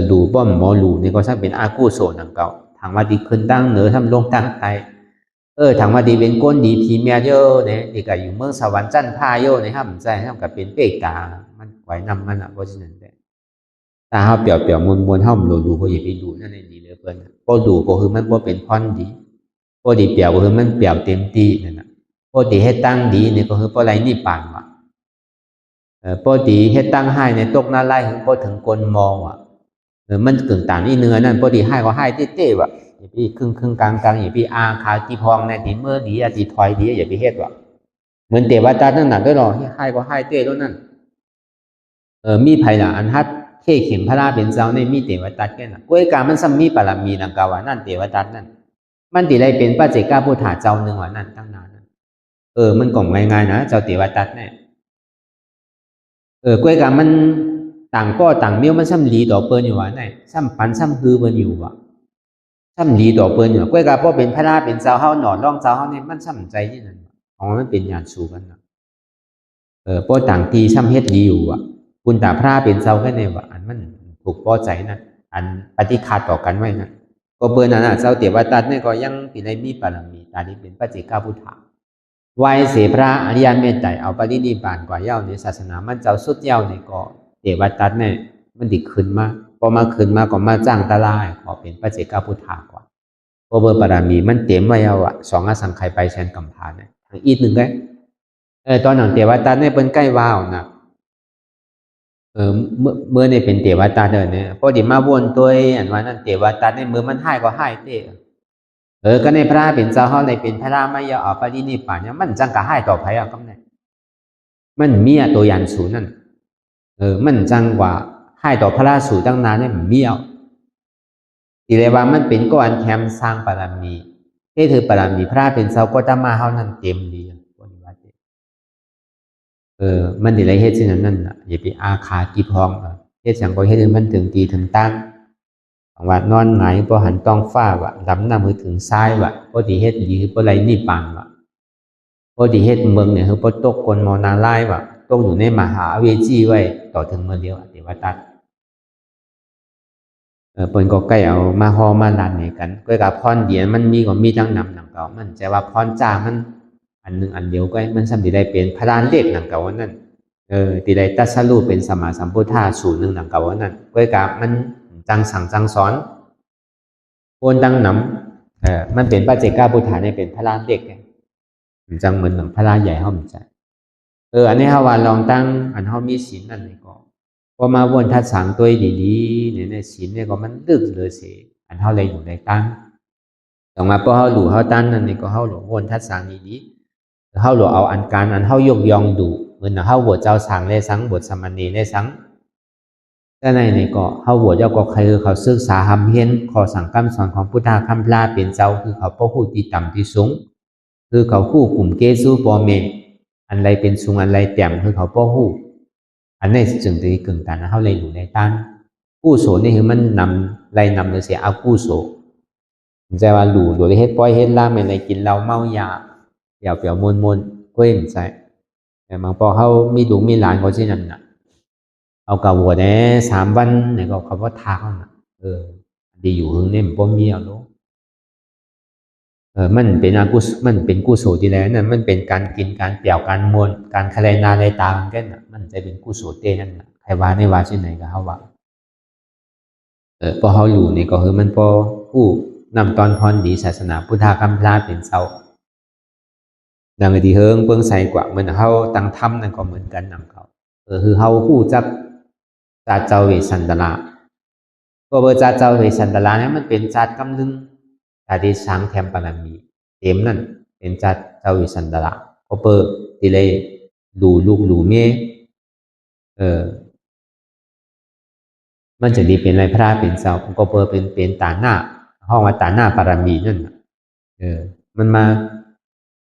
Speaker 3: ดูบ่อมหมอหลูนี่ก็ช่างเป็นอากูโซนังเก่าทางว่าดีขึ้นตั้งเหนือทำลงตั้งไทยทางว่าดีเป็นก้นดีผีเมียเยอะเนี่ยดีก็อยู่เมืองสวรรค์จันทราเยอะเนี่ยห้ามใจห้ามกับเป็นเปกตามันไหวนำมันเพราะฉะนั้นแต่ตาเขาเปลี่ยวมวนห้ามดูก็อย่าไปดูนั่นเองดีเลยเพื่อนพอดูก็คือมันพอเป็นพรดีพอดีเปลี่ยวก็คือมันเปลี่ยวเต็มที่นั่นนะพอดีให้ตั้งดีเนี่ยก็คือพอไรนี่ปานว่ะพอดีให้ตั้งให้ในตกหน้าไล่ถึงพอถึงกลมองว่ะมันกึ่งต่างนี่เนื้อนั่นพอดีให้ก็ให้เต้ๆว่ะอย่าพี่ครึ่งกลางอย่าพี่อาคาที่พองในตีเมื่อดีอาตีถอยดีอย่าพี่เฮ็ดว่ะเหมือนเทวตานั่นน่ะด้วยหรอให้ก็ให้เต้แล้วนั่นมีไผล่ะอันฮัดเข่เข็มพระราเป็นเจ้าในมีเทวตาแก่น่ะกล้วยกามันซ้ำมีปรมีนังกาว่านั่นเทวตานั่นมันติได้เป็นพระเจก้าพุทธาเจ้าหนึ่งว่านั่นตั้งนานนั่นมันก่อง่ายๆนะเจ้าเทวตาเนี่ยกล้วยกามันต่างก็ต่างเมี่ยวมันซ้ำลีต่อเปิ้นอยู่ว่าไหนซ้ำปันซ้ำฮือเปิ้นอยู่ว่ะซ้ำลีต่อเปิ้นอยู่กล้วยกาพอเป็นพระราเป็นเจ้าเฮาหนอนร่องเจ้าเฮาเนี่ยมันซ้ำใจที่นั่นของมันเป็นญาณสู่กันนะพอต่างตีซ้ำเฮ็ดลีอยู่ว่ะคุณตาพระเป็นเจ้าแค่ในว่าอันมันถูกพอใจนั่นอันปฏิฆาต่อกันไว้นั่นก็เปิ้นนั่นน่ะเจ้าเทวตาเนี่ยก็ยังสิได้มีบารมีตานี้เป็นพระเจก้าพุทธาไหว้เสพระอริยเมตไตรเอาปรินิพพานกว่าเย้าในศาสนามันเจ้าสุดเย้านี่ก็เทวตาเนี่ยมันดิขึ้นมาพอมาขึ้นมาก็มาจ้างตาลายขอเป็นพระเจก้าพุทธากว่าเพราะเบอร์บารมีมันเต็มไว้เอาสองอสังไขยไปแชนกัมพาเนี่ยทางอีกหนึ่งได้ตอนนั้นเทวตาเนี่ยเป็นใกล้ว้าวนะเมื่อเนี่ยเป็นเทวตาเนี่ยพอดีมาวนตัวอันว่านั่นเทวตาเนี่ยมือมันให้ก็ให้เต้ก็ในพระเป็นเจ้าเขาในเป็นพระไม่ยอมปรินิพพานเนี่ยมันจังกะให้ต่อไปก็ไม่มันมีตัวยันสูนั่นมันจังกว่าให้ต่อพระสูตั้งนานเนี่ยมันมีทีเรียกว่ามันเป็นก้อนแถมสร้างบารมีที่ถือบารมีพระเป็นเจ้าก็จะมาเขานั่นเต็มดีมันดีไรเฮ็ดสิ่งนั้นน่ะอย่าไปอาคากีพอง เฮ็ดหยังก็เฮ็ดให้มันถึงตีถึงตั้งว่านอนหงายบ่หันต้องฟ้าว่าลำหน้ามือถึงซ้ายว่าบ่ดีเฮ็ดดีบ่ไหลนิพพานว่าบ่ดีเฮ็ดเมืองเนี่ยคือบ่ตกคนมอนาลายว่าตกอยู่ในมหาเวจีไว้ต่อถึงเมื่อเดียวเทวทัตเปิ้นก็ใกล้เอามาฮอมาลันให้กันก็กับพรเดียมันมีก็มีทั้งนำหนังเก่ามันแต่ว่าพรจ้ามันอันนึงอันเดียวก็มันสำสิได้เป็นพระลานเล็กหนังเก่านั้นที่ได้ตรัสรู้เป็นสัมมาสัมพุทธะสูตรหนึ่งหนังเก่านั้นก็กับมันจังสั่งจังสอนโอนดังนำมันเป็นปัจเจกพุทธะเนี่ยเป็นพระลานเล็กจังเหมือนหนังพระลานใหญ่เฮามันใจอันนี้เฮาว่าลองตั้งอันเฮามีศีลนั่นนี่ก็พอมาวนทัดสังตัวดีๆเนี่ยในศีลเนี่ยก็มันลึกเลยสิอันเฮาเลยอยู่ในตั้งต้องมาพอเฮาหลู่เฮาตั้งนั่นนี่ก็เฮาหลววนทัดสังดีๆเฮาหลวเอาอันการอันเฮายกยองดูเหมือนเฮาบวชเจ้าสังได้สังบวชสมณีได้สังแต่ในนี่ก็เฮาบวชเจ้าก็คือเขาศึกษาหำเฮียนข้อสั่งคำสอนของพุทธะคำพลาเป็นเจ้าคือเขาบ่ฮู้ที่ต่ำที่สูงคือเขาคู่กลุ่มเกสู่บ่แม่อันไรเป็นสูงอันไรแต้มคือเขาบ่ฮู้อันนี้จึงตีกึ่งกันเฮาเลยอยู่ในต้านกู้โสนี่คือมันนำไรนำเลยเสียเอากู้โสใจว่าหลู่โดยเฮ็ดปล่อยเฮ็ดล่างไม่ไรกินเหล้าเมายาเปี่ยวมวนก็เห็นใจแต่บางพอเขามีลูกมีหลานก็เช่นนั้นน่ะเอากับวัวเนี่ย3 วันเนี่ยก็เขาว่าทักน่ะดีอยู่หึงเนี่ยมันบ่มีเอาลูกมันเป็นมันเป็นกุศลที่แล้วนั่นมันเป็นการกินการเปี่ยวการมวนการคะเลนาในตากันน่ะมันจะเป็นกุศลเต้นั่นน่ะใครว่าในว่าที่ไหนก็เขาว่าพอเขาอยู่นี่ก็คือมันพอผู้นำตอนพรดีศาสนาพุทธคำพลาเป็นเสาดังที่เฮิงเปิ้งใส่กว่าเหมือนเขาตั้งธรรมนั่นก็เหมือนกันนำเขาคือเขาผู้จับจาเจ้าเวสันตระก็เบอร์จาเจ้าเวสันตระเนี่ยมันเป็นจัดกำลึงจาที่ช้างแถมปรมีเต็มนั่นเป็นจัดเจ้าเวสันตระก็เปิดทีเลยดูลูกดูเมียมันจะดีเป็นไรพระเป็นเจ้าก็เปิดเป็นตาหน้าห้องว่าตาหน้าปรมีนั่นมันมา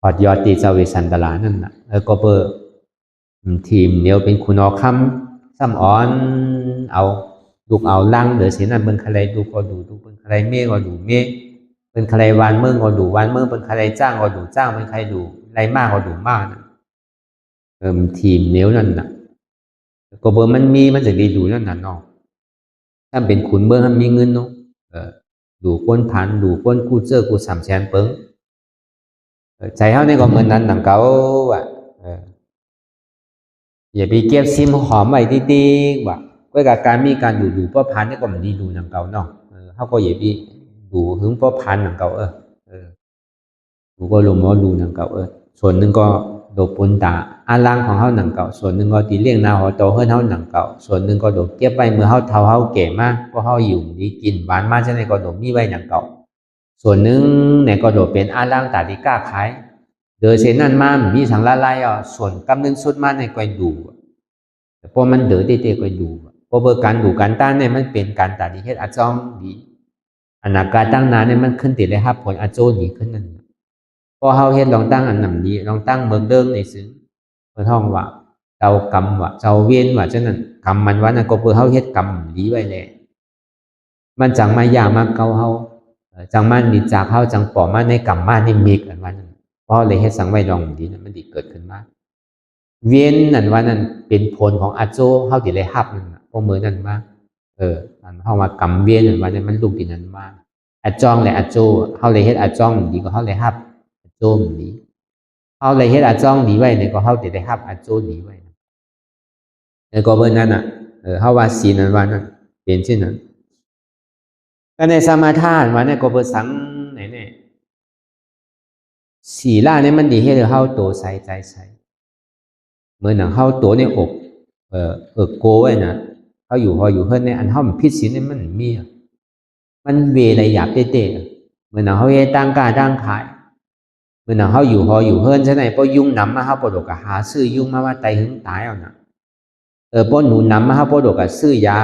Speaker 3: พอดยอดตีเจ้าเวสันตระนั่นน่ะก็เปิดทีมเดียวเป็นคุณอคำซ้ำอ่อนเอาลูกเอาลังหรือเสียนั่นเป็นใครดูก็ดูเป็นใครเมฆก็ดูเมฆเป็นใครวานเมืองก็ดูวานเมืองเป็นใครจ้างก็ดูจ้างเป็นใครดูไรมากก็ดูมากนะทีมเดียวนั่นน่ะก็เบอร์มันจะดีดูนั่นน่ะเนาะถ้าเป็นขุนเบอร์มันมีเงินเนาะดูก้นพันดูก้นกู้เจอกู้300,000เปิ้งใจเขาเนี่ยก็เหมือนนั้นหนังเก่าว่ะอย่าไปเก็บซิมหอมไว้ดีๆว่ะก็การมีการดูเพราะพันนี่ก็มันดีดูหนังเก่าเนาะเขาก็อย่าไปดูหึงเพราะพันหนังเก่าดูก็ลงมาดูหนังเก่าส่วนหนึ่งก็โดดปนตาอาลังของเขาหนังเก่าส่วนหนึ่งก็ตีเลี้ยงนาหัวโตเฮิรนเขาหนังเก่าส่วนหนึ่งก็โดดเก็บไว้เมื่อเขาเท่าเขาแก่มากก็เขาอยู่ดีกินหวานมากใช่ไหมก็โดดมีไว้หนังเก่าส่วนหนึ่งเนี่ยก็โดดเป็นอาลังตาดิก้าขายโดยเช่นนั้นมามีสังละลายส่วนกำนึงสุดมาในก็ดูพอมันเดือดเตะก็ดูพอเบอร์การดูการตั้งเนี่ยมันเป็นการตัดดีเฮ็ดอาจ้องดีอนาการตั้งนานเนี่ยมันขึ้นติดเลยครับผลอาโจดีขึ้นนั่นพอเฮาเฮ็ดลองตั้งอันนำดีลองตั้งเมืองเดิมในซึ้งเพื่อท่องว่าเจ้ากรรมว่าเจ้าเวียนว่าฉะนั้นกรรมมันว่านั่นก็เพื่อเฮาเฮ็ดกรรมดีไว้แหละมันจังมายามาเก่าเฮาจังมันดีจากเฮาจังปอมาในกรรมมานี่มีกันว่านั่นเพราะเลยเฮ็ดสังไว้ลองดีนั่นมันดีเกิดขึ้นมาเวียนนั่นว่านั่นเป็นผลของอาโจเฮาที่ได้รับนั่นพวกมือนั่นมาอันเฮาว่ากรรมเวียนนั่นว่านั่นมันลูกที่นั่นมาอาจองและอาโจเฮาเลยเฮ็ดอาจองดีก็เฮาเลยรับอาโจดีเฮาเลยเฮ็ดอาจองดีไว้เนี่ยก็เฮาได้รับอาโจดีไว้แล้วก็เบิ่นนั่นน่ะเฮาว่าศีลนั่นว่านั่นเป็นเช่นนั้นก็ในสมาทานว่าเนี่ยก็เบิ่สังไหนเนี่ยศีลเนี่ยมันดีให้เฮาโตใส่ใจใส่เมื่อหนังเฮาโตในอกโกไว้นะเฮาอยู่พออยู่เพิ่นในอันเฮามันผิดศีลเนี่ยมันมีมันเวไรหยาบเต้ๆเมื่อหนังเฮาเฮ็ดตั้งกล้าตั้งขายเมื่อหนังเฮาอยู่พออยู่เพิ่นจังได๋พอยุ่งนำมาเฮาบ่ดอกก็หาซื้อยุ่งมาว่าไตหึงตายเอาน่ะพอหนูนำมาเฮาบ่ดอกก็ซื้อยา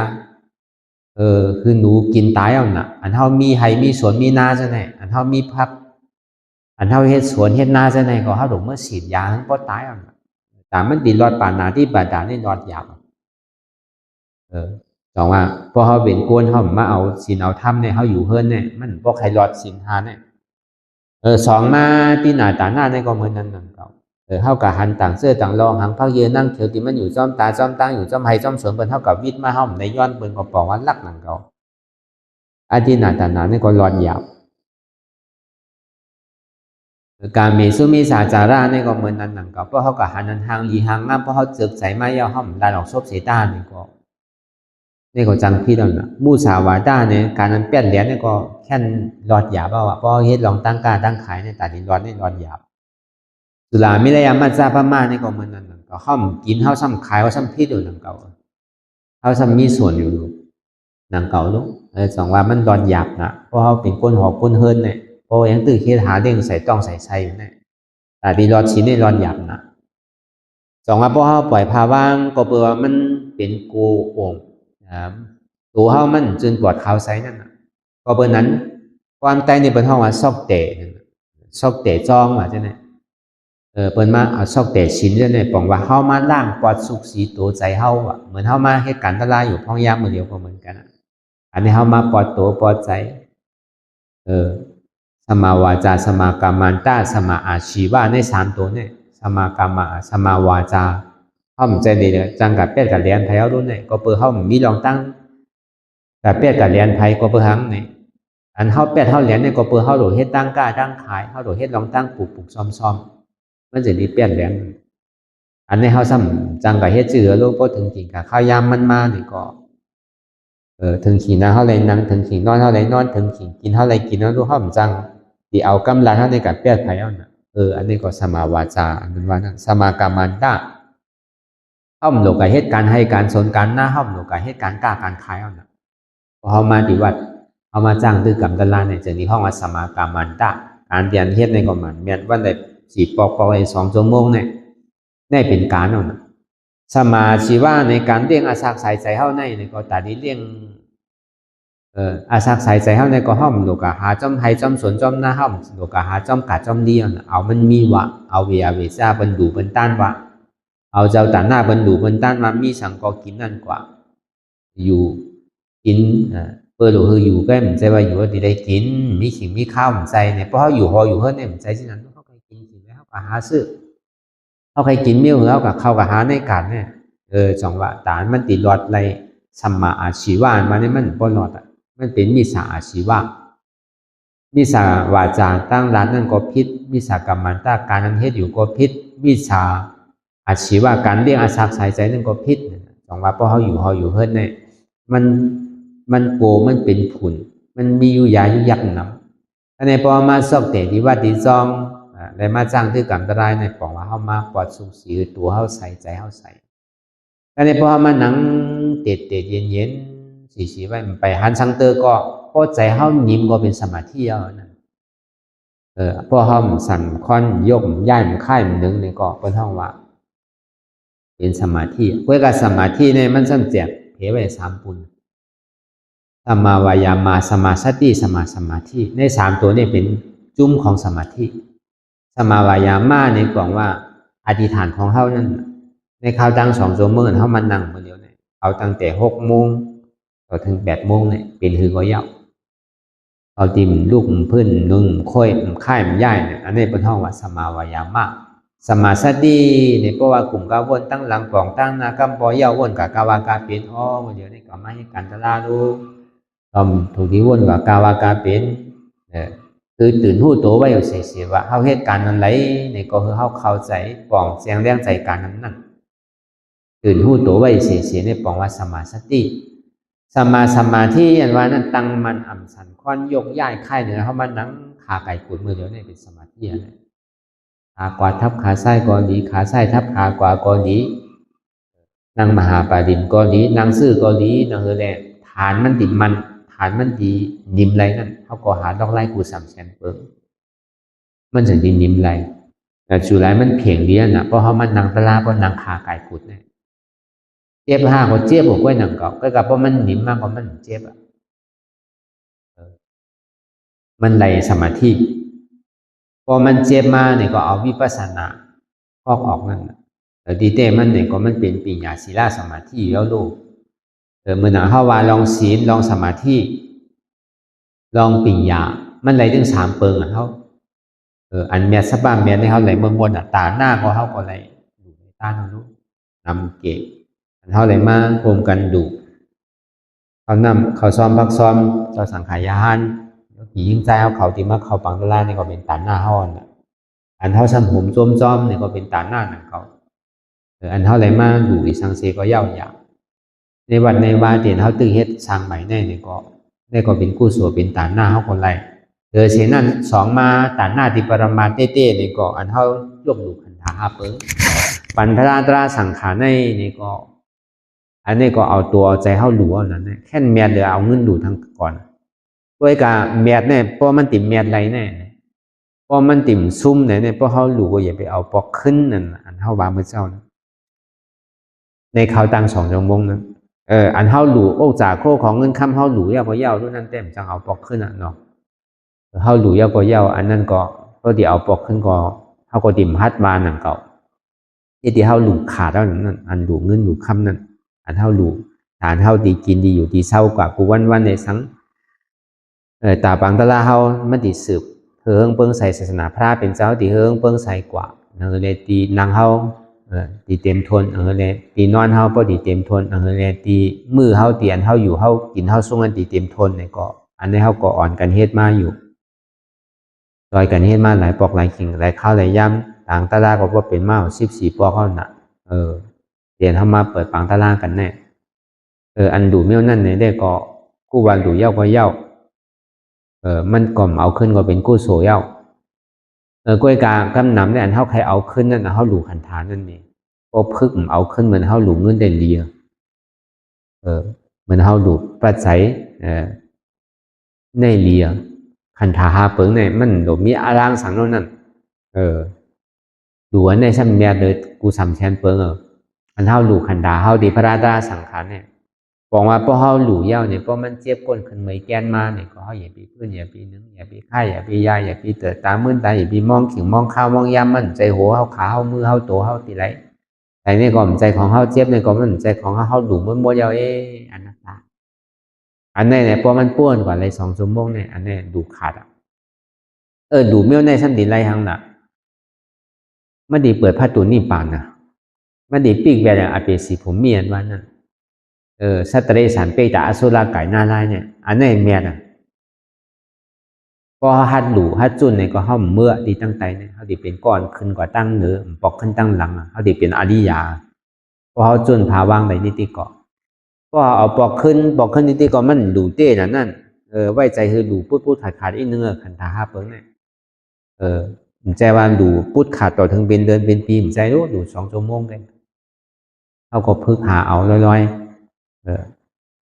Speaker 3: คือหนูกินตายเอาน่ะอันเฮามีไร่มีสวนมีนาจังได๋อันเฮามีพักอันเฮาเฮ็ดสวนเฮ็ดนาจังได๋ก็เฮาดอกเมื่อฉีดยาหั้นบ่ตายเอาน่ะแต่มันติรอดปานนาที่บาดาลนี่รอดยาว สองว่าพอเขาเป็นกวนเขามาเอาศีลเอาธรรมเนี่ยเขาอยู่เฮิรนเนี่ยมันพวกใครรอดศีลทานเนี่ยสองมาที่หน้าตาหน้าในก็เหมือนนั้นนั่นเก่าเขากับหันต่างเสื้อต่างรองหังพักเยืนนั่งเขียวที่มันอยู่จ้อมตาจ้อมตั้งอยู่จ้อมไห้จ้อมสวนเป็นเท่ากับวิทย์มาห้อมในย้อนเป็นก็บอกว่าลักนั่นเก่าอาที่หน้าตาหน้าในก็รอดยาวการเมสุมีสาจาระนี่ก็เหมือนนั้นนั่นก็เพราะเขากับหันนันทางลีหางงามเพราะเขาเจือกใส่ไม้ยาวห้อมดันออกซบเสตานี่ก็จังพี่แล้วนะมูสาวาดาเนี่ยการนั้นเปลี่ยนเหรียญนี่ก็แค่หลอดหยาบเอาเพราะเฮ็ดลองตั้งการตั้งขายในตาดินร้อนในหลอดหยาบสุรามิระยามัจจาพม่านี่ก็เหมือนนั้นนั่นก็ห้อมกินเขาซ้ำขายเขาซ้ำพี่อยู่นั่นเก่าเขาซ้ำมีส่วนอยู่นั่นเก่าลูกสองว่ามันหลอดหยาบนะเพราะเขาเป็นก้นหอกก้นเฮิร์นเนี่ยพอยังตื่นคิดหาเด้งใส่ต้องใส่ใส่อยู่เนี่ยแต่ดีรอดชิ้นนี่รอดหยาบนะสองว่าพอเขาปล่อยภาว่างก็เปลือมันเป็นกูองตัวเขามันจนปวดเขาใส่นั่นก็เบอร์นั้นความใจในเป็นห้องว่าซอกเตะซอกเตะจองว่าใช่ไหมเปิดมาเอาซอกเตะชิ้นใช่ไหมบอกว่าเขามาล่างปอดสุกสีตัวใจเขาอ่ะเหมือนเขามาเหตุการณ์ตลาอยู่พ้องยามมือเดียวก็เหมือนกันอันนี้เขามาปอดตัวปอดใจสมาวาจาสมากรรมันตาสมาอาชีวะในสามตัวเนี่ยสมากรรมสมาวาจาเขาเหมือนใจดีเลยจังกับเป็ดกับเลี้ยนไทยเขาด้วยเนี่ยก็เปิดเขามีลองตั้งกับเป็ดกับเลี้ยนไทยก็เปิดหังเนี่ยอันเขาเป็ดเขาเลี้ยนเนี่ยก็เปิดเขาโดดเฮ็ดตั้งกล้าตั้งขายเขาโดดเฮ็ดลองตั้งปลูกซ้อมมันจะดีเป็ดเลี้ยนอันนี้เขาซ้ำจังกับเฮ็ดจืดลูกก็ถึงจริงกับข้าวยามมันมาเนี่ยก็ถึงขี่นั่งเขาเลยนั่งถึงขี่นอนเขาเลยนอนถึงขี่กินเขาเลยกินแล้วลูกเขาเหมือนจังที่เอากำลังเขาในการเปลี่ยนไผ่เอาน่ะอันนี้ก็สมาวาจาอันนั้นว่านั่นสมากรรมันตาห้อมโลกเหตุการณ์ให้การสนการหน้าห้อมโลกเหตุการณ์กล้าการขายเอาน่ะพอเขามาที่วัดเขามาจ้างตื้อกับดาราเนี่ยจะมีห้องว่าสมากรรมันตาการเรียนเฮ็ดในก็มันเมียนวันได้4 ปอกไป2 ชั่วโมงเนี่ยได้เป็นการเอาน่ะสมาชีวะในการเลี้ยงอาศักใส่ใจเขาในก็ตาดีเลี้ยงอาศักใส่ใจเขาในก็ห้อมโลกหาจอมไห้จอมสวนจอมหน้าห้อมโลกหาจอมกาจอมเดียวเอามันมีวะเอาเวซ่าบรรดูบรรต้านวะเอาเจ้าตาหน้าบรรดูบรรต้านมามีสังก็กินนั่นกว่าอยู่กินเปิดหรืออยู่ก็เหมือนใจว่าอยู่ว่าได้กินมีขิงมีข้าวเหมือนใจเนี่ยเพราะเขาอยู่หออยู่เฮิร์นเนี่ยเหมือนใจที่นั้นเขาเคยกินแล้วเขาก็หาซื้อเขาเคยกินมิ้วแล้วกับเขาก็หาในการเนี่ยจังหวะตานมันติดหลอดอะไรสัมมาอาชีวะมาเนี่ยมันปนหลอดมันเป็นมิสาอาชีวะมิสาวาจาตั้งร้านนั่นก็พิษมิสากรรมันตาการนั้นเฮ็ดอยู่ก็พิษมิสาอาชีวะการเลี้ยงอาศักใส่ใจนั่นก็พิษจังหวะเพราะเขาอยู่เฮิร์นเนี่ยมันโกมันเป็นผุนมันมีอยู่ยาอยู่ยักน้ำอันนี้พอมาซอกเตะที่ว่าดีซองได้มาจ้างที่กำตรายในปองว่าเขามาปอดสุกสีตัวเขาใส่ใจเขาใส่อันนี้พอมาหนังเตะเย็นสีไว้ไปหันสังเตอร์ก็พอใจเขานิ่มก็เป็นสมาธิเอานั่นพอเขาสั่นค่อนยกย่ายมันค่ายมันนึงเนี่ยก็เป็นห้องว่าเป็นสมาธิเพื่อการสมาธิเนี่ยมันสั่นเจ็บเพไว้3 ปุณสมาวายามาสมาสติสมาธิใน3 ตัวนี้เป็นจุ้มของสมาธิสมาวายามาเนี่ยบอกว่าอธิษฐานของเขานั่นในข่าวตั้ง2 ชั่วโมงเขามันนั่งมาเดียวเนี่ยเอาตั้งแต่6 โมงถึง8 โมงเนี่ยเป็นคือก็ยาวเอาติมลูกพื้นนุ่มค่อยค่ายมันย่ายเนี่ยอันนี้เป็นห้องว่าสมาวายามะสมาสติเนี่ยเพราะว่ากลุ่มกาวนตั้งหลังปองตั้งนากำปอยาวนกับกาวากาเป็นวันเดียวนี่ก็มาให้การตลาดดูถูกที่วนกับกาวากาเป็นคือตื่นหู้โตไว้อยู่เสียว่าเขาเหตุการณ์นั้นไรเนี่ยก็คือเขาเข้าใจปองเสียงแรงใจการนั้นนั่นตื่นหู้โตไว้เสียเนี่ยปองว่าสมาสติสมาธิอันว่านั้นตั้งมันอ่ำสันค่อนยกย้ายค่ายเหนือเขามันนั่งขาไก่กุดมือเดียวเนี่ยเป็นสมาธิอะไรขากวาทับขาซ้ายกอหลีขาซ้ายทับขากวากอหลีนั่งมหาปาดินกอหลีนั่งซื่อกอหลีนั่งแหละฐานมันติดมันฐานมันดีนิ่มไรนั่นเขาก็หาดอกไล่กู3 แสนเปิงมันจะดีนิ่มไรแต่จุไรมันเพียงเดียวน่ะเพราะเขามันนั่งตะลาเพราะนั่งขาไก่กุดเนี่ยเจ็บห่างก็เจ็บบอกไว้หนังเก่าก็กับเพราะมันหนิมมากกว่ามันเจ็บมันไหลสมาธิพอมันเจ็บมาเนี่ยก็เอาวิปัสสนาออกนั่นแต่ดีเต้มันเนี่ยก็มันเป็นปัญญาศิลาสมาธิแล้วลูก เมื่อหนาเฮาว่าลองศีลลองสมาธิลองปิญญามันไหลถึง3เปิงเฮาอันเมียสบ้าเมียในเฮาไหลเมืองบนตาหน้าก็เฮาก็ไหลดูในตาเฮารู้นำเกะอันเฮาไหลมารวมกันดูเขานำเขาซ้อมพักซ้อมเจ้าสังขายานขี่ยิงใจเขาที่มาเขาปังตะลานี่ก็เป็นตาหน้าเฮาอันเฮาซ้ำผมจอมนี่ก็เป็นตาหน้าหนังเขาอันเฮาไหลมาดูอีสังเสก็เย้าหยาในวันในวาเตียนเฮาตึกเฮ็ดสร้างใหม่นี่ก็เป็นกู้สัวเป็นตาหน้าเฮาคนไรเสียนั่น2มาตาหน้าที่ปรมาเต้นี่ก็อันเฮายกดูขันธาเปิ้งปัญพราตราสังขารนี่ก็อันนี้ก็เอาตัวใจเฮาหลัวนั่นแหละแค่แมดเดี๋ยวเอาเงินดูทั้งก่อนด้วยกะแมดเนี่ยเพราะมันติ่มแมดไรแน่เพราะมันติ่มซุ่มเนี่ยเพราะเฮาหลัวอย่าไปเอาปอกขึ้นนั่นอันเฮาวางมื้อเช้านะในเขาตัง2ชั่วโมงนั้นอันเฮาหลูโอ้จากโคของเงินคำเฮาหลูยาวก็ยาวทุกนั้นเต็มจังเอาปอกขึ้นเนาะเฮาหลูยาวก็ยาวอันนั้นก็ที่เอาปอกขึ้นก็เฮาก็ดิ่มฮัดมาหนังเก่าที่เฮาหลูขาดแล้วนั่นอันหลูเงินหลูคำนั่นอันเฮาหลูฐานเฮาดีกินดีอยู่ดีเศร้ากว่ากูวันในสังตาปังตะลาเฮามันดีสืบเฮิงเปิ้งใส่ศาสนาพระเป็นเจ้าดีเฮิงเปิ้งใส่กว่านั่นเลยตีนางเฮาตีเต็มทนเลยตีนอนเฮาพอดีเต็มทนเลยตีมือเฮาเตียนเฮาอยู่เฮากินเฮาส่งกันตีเต็มทนเนี่ยก็อันนี้เฮาก็อ่อนกันเฮ็ดมาอยู่ซอยกันเฮ็ดมาหลายปอกหลายขิงหลายข้าวหลายย่ำต่างตะลาก็บ่เป็นมา14ปอกเฮาน่ะเตียนเฮามาเปิดปังตะลากันแน่อันดูเมี่ยวนั่นเนี่ยได้ก็กู้วันดูเย้าก็เย้ามันก่อมเอาขึ้นก็เป็นกู้โสเย้ากล้วยกากำนำเนี่ยอันเฮาใครเอาขึ้นนั่นเฮาหลูขันธานั่นนี่ก็พึกเอาขึ้นเหมือนเฮาหลูเงินได้เลียเหมือนเฮาหลูปัจจัยในเลียขันธาหาเปิงเนี่ยมันโดมีอารางสังโน่นนั่นดูอันในซ้ำเมียเด้อกูสำแชนเปิงอันเฮาหลูขันธาเฮาดีพระราตาสังขารเนี่ยบอกว่าพอเฮาหลูเย้าเนี่ยพอมันเจ็บก้นขึ้นเมยแกนมาเนี่ยก็เฮาอย่าไปพื้นอย่าไปนึงอย่าไปไข้อย่าไปยาอย่าไปเติดตามื่นตาอย่าไปมองขิงมองข้าวมองยามมันใจหัวเฮาขาเฮามือเฮาตัวเฮาตีไรแต่นี่ก็ใจของเฮาเจ็บเนี่ยก็มันใจของเฮาหลูมันบ่ยาวอันนั้นอันนี้เนี่ยพอมันป้วนกว่าเลย2ชั่วโมงเนี่ยอันนี้ดูขาดดูเมี่ยวในชั้นดีไรหังน่ะมันดีเปิดผ้าตุนนี่ปานน่ะมันดีปีกแบบอาเปสีผมเมียนว่านั่นสัตว์เดรัจฉานเปตาอสุรกายหน้าลายเนี่ยอันนี้เมียนะพอฮัดหลูฮัดจุนเนี่ยก็เฮาเมื่อดีตั้งใจเนี่ยเฮาดีเป็นก้อนขึ้นกว่าตั้งเนื้อปอกขึ้นตั้งหลังเฮาดีเป็นอริยาพอเฮาจุนพาวางไปนิติเกาะพอเอาปอกขึ้นนิติเกาะมันหลูเต้นั่นไว้ใจคือหลูพูดขาดอีกนึงขันธาหาเปิ้งเนี่ยใจว่าหลูพูดขาดต่อถึงเป็นเดือนเป็นปีมใจรู้หลู2ชั่วโมงเลยเฮาก็พึกหาเอาลอย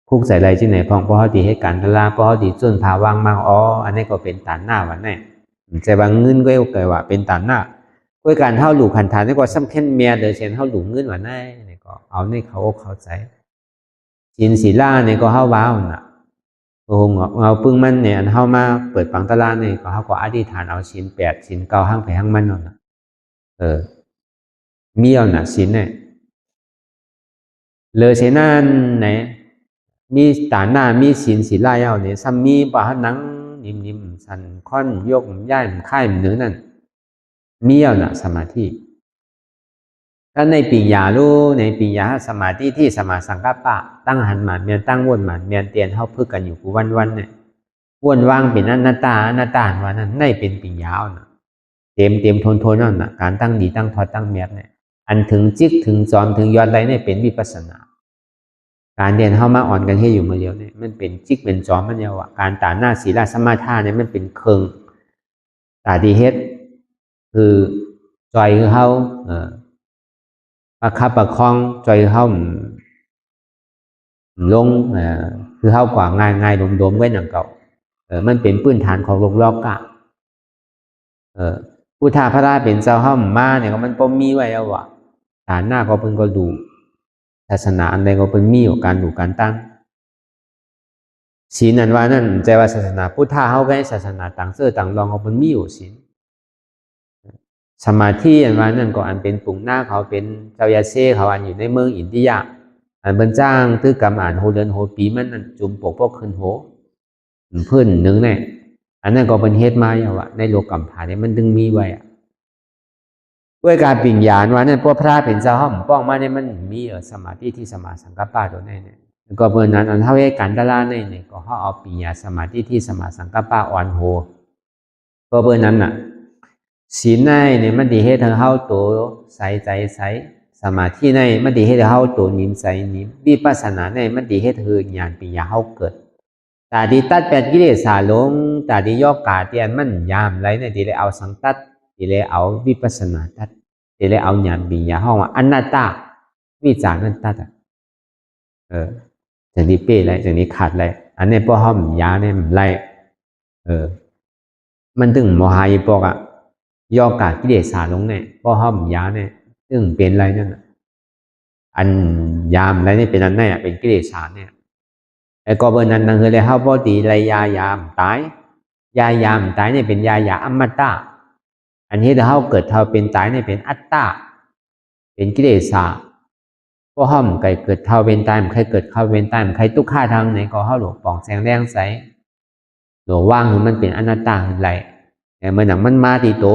Speaker 3: คุกใส่ไรที่ไหนพองเพราะเขาดีให้การตลาดเพราะเขาดีจุนพาวางมากอันนี้ก็เป็นตานหน้าวันนี้ใจบางเงินก็เกิดว่าเป็นตานหน้าด้วยการเท่าหลูขันธานี่ก็ซ้ำแค่เมียเดินเช่นเท่าหลูเงินวันนี้นี่ก็เอาในเขาเข้าใจชินศีลาเนี่ยก็เท่าว้าวน่ะโอ้โหเอาปึ้งมันเนี่ยอันเท่ามาเปิดปังตลาดเนี่ยก็เขาก็อธิษฐานเอาชิน8ชิน9ห้างไปห้างมันนั่นน่ะมีเอาน่ะชินเนี่ยเลยเช่นนั้นไหนมีตาหน้ามีศีลาเย้าเนี่ยซ้ำมีปะหนังนิ่มๆสันค่อนยกย่ายค่ายเนื้อนั่นมีเอาน่ะสมาธิถ้าในปิญญารู้ในปิญญาสมาธิที่สมาสังกัปปะตั้งหันหมันเมียนตั้งวนหมันเมียนเตียนเฮาพึกกันอยู่กูวันเนี่ยวนว่างเป็นอนัตตาว่านั้นในเป็นปิญญาน่ะเต็มทนนั่นน่ะการตั้งดีตั้งทอดตั้งเมียนเนี่ยอันถึงจิกถึงจอมถึงยอดไรเนี่ยเป็นวิปัสสนาการเรียนเข้ามาอ่อนกันให้อยู่มาเดียวเนี่ยมันเป็นจิกเป็นจอมมันเดียวการตาหน้าศีลสมาทานเนี่ยมันเป็นเคิงตาดีเฮ็ดคือจอยคือเขาประคับประคองจอยเขาลงคือเขากว่าง่ายโดมไว้หนังเก่ามันเป็นพื้นฐานของโลกกะพุทธาพระราเป็นเจ้าห้อมมาเนี่ยก็มันป้อมมีไว้แล้วว่ะฐานหน้าก็เพิ่งก็ดูศาสนาอันใดก็เป็นมีอยู่การดูการตั้งศีลอันว่านั่นใจว่าศาสนาพุทธะเขาไว้ศาสนาต่างเสื้อต่างรองเขาเป็นมีอยู่ศีลสมาธิอันว่านั่นก็อันเป็นปุ่งหน้าเขาเป็นเจ้ายาเซ่เขาอันอยู่ในเมืองอินเดีย อันเบิ่นจ้างตื้อกำอ่านโหเดือนโหปีมันนั่นจุ่มปกพวกขึ้นโหเพิ่นหนึ่งเนี่ยอันนั้นก็เป็นเฮ็ดมาอย่างว่าในโลกกำผาเนี่ยมันดึงมีไว้อะด้วยการปิ่นญาณว่านั่นพวกพระเป็นเจ้าห้อมป้องมาเนี่ยมันมีสมาธิที่สมาสังกัปปะตัวนี้เนี่ยก็เบิ่นนั้นอันเฮาเฮ็ดกันตะลาเนี่ยก็เฮาเอาปิ่นญาสมาธิที่สมาสังกัปปะอ่อนโหก็เบิ่นนั้นน่ะศีลในเนี่ยมันดีเฮ็ดให้เฮาโตใสใจใสสมาธิในมันดีเฮ็ดให้เฮาโตนิ่มใสนิ่มวิปัสสนาในมันดีเฮ็ดให้ญาณปิ่นญาเฮาเกิดตาดีตัดแปดกิเลสาลงตาดียอกกาเตียนมันยามไรเนี่ยดีเลยเอาสังตัดดีเลยเอาวิปัสสนาตัดดีเลยเอาญาณปิญญาห้องว่าอนัตตาวิจารนั่นตัดจากนี้เป้ไรจากนี้ขาดไรอันนี้พอห้อมยาเนี่ยไรมันถึงโมหายปอกยอกกากิเลสาลงเนี่ยพอห้อมยาเนี่ยถึงเป็นไรนั่นอันยามไรเนี่ยเป็นอันไหนเป็นกิเลสาเนี่ยไอ้ก็เบอร์นั้นนั่นคือเลยเฮาบ่ดีไรยายามตายยายามตายเนี่ยเป็นยายาอมตะอันนี้ถ้าเฮาเกิดเท่าเป็นตายเนี่ยเป็นอัตตาเป็นกิเลสาพวกเฮามันเกิดเท่าเป็นตายมันใครเกิดเข้าเป็นตายมันใครทุกข์ทางไหนก็เฮาหลวงปองแสงแรงใสหลวงว่างคือมันเป็นอนัตตาคือไรแต่เมื่อหนังมันมาที่โต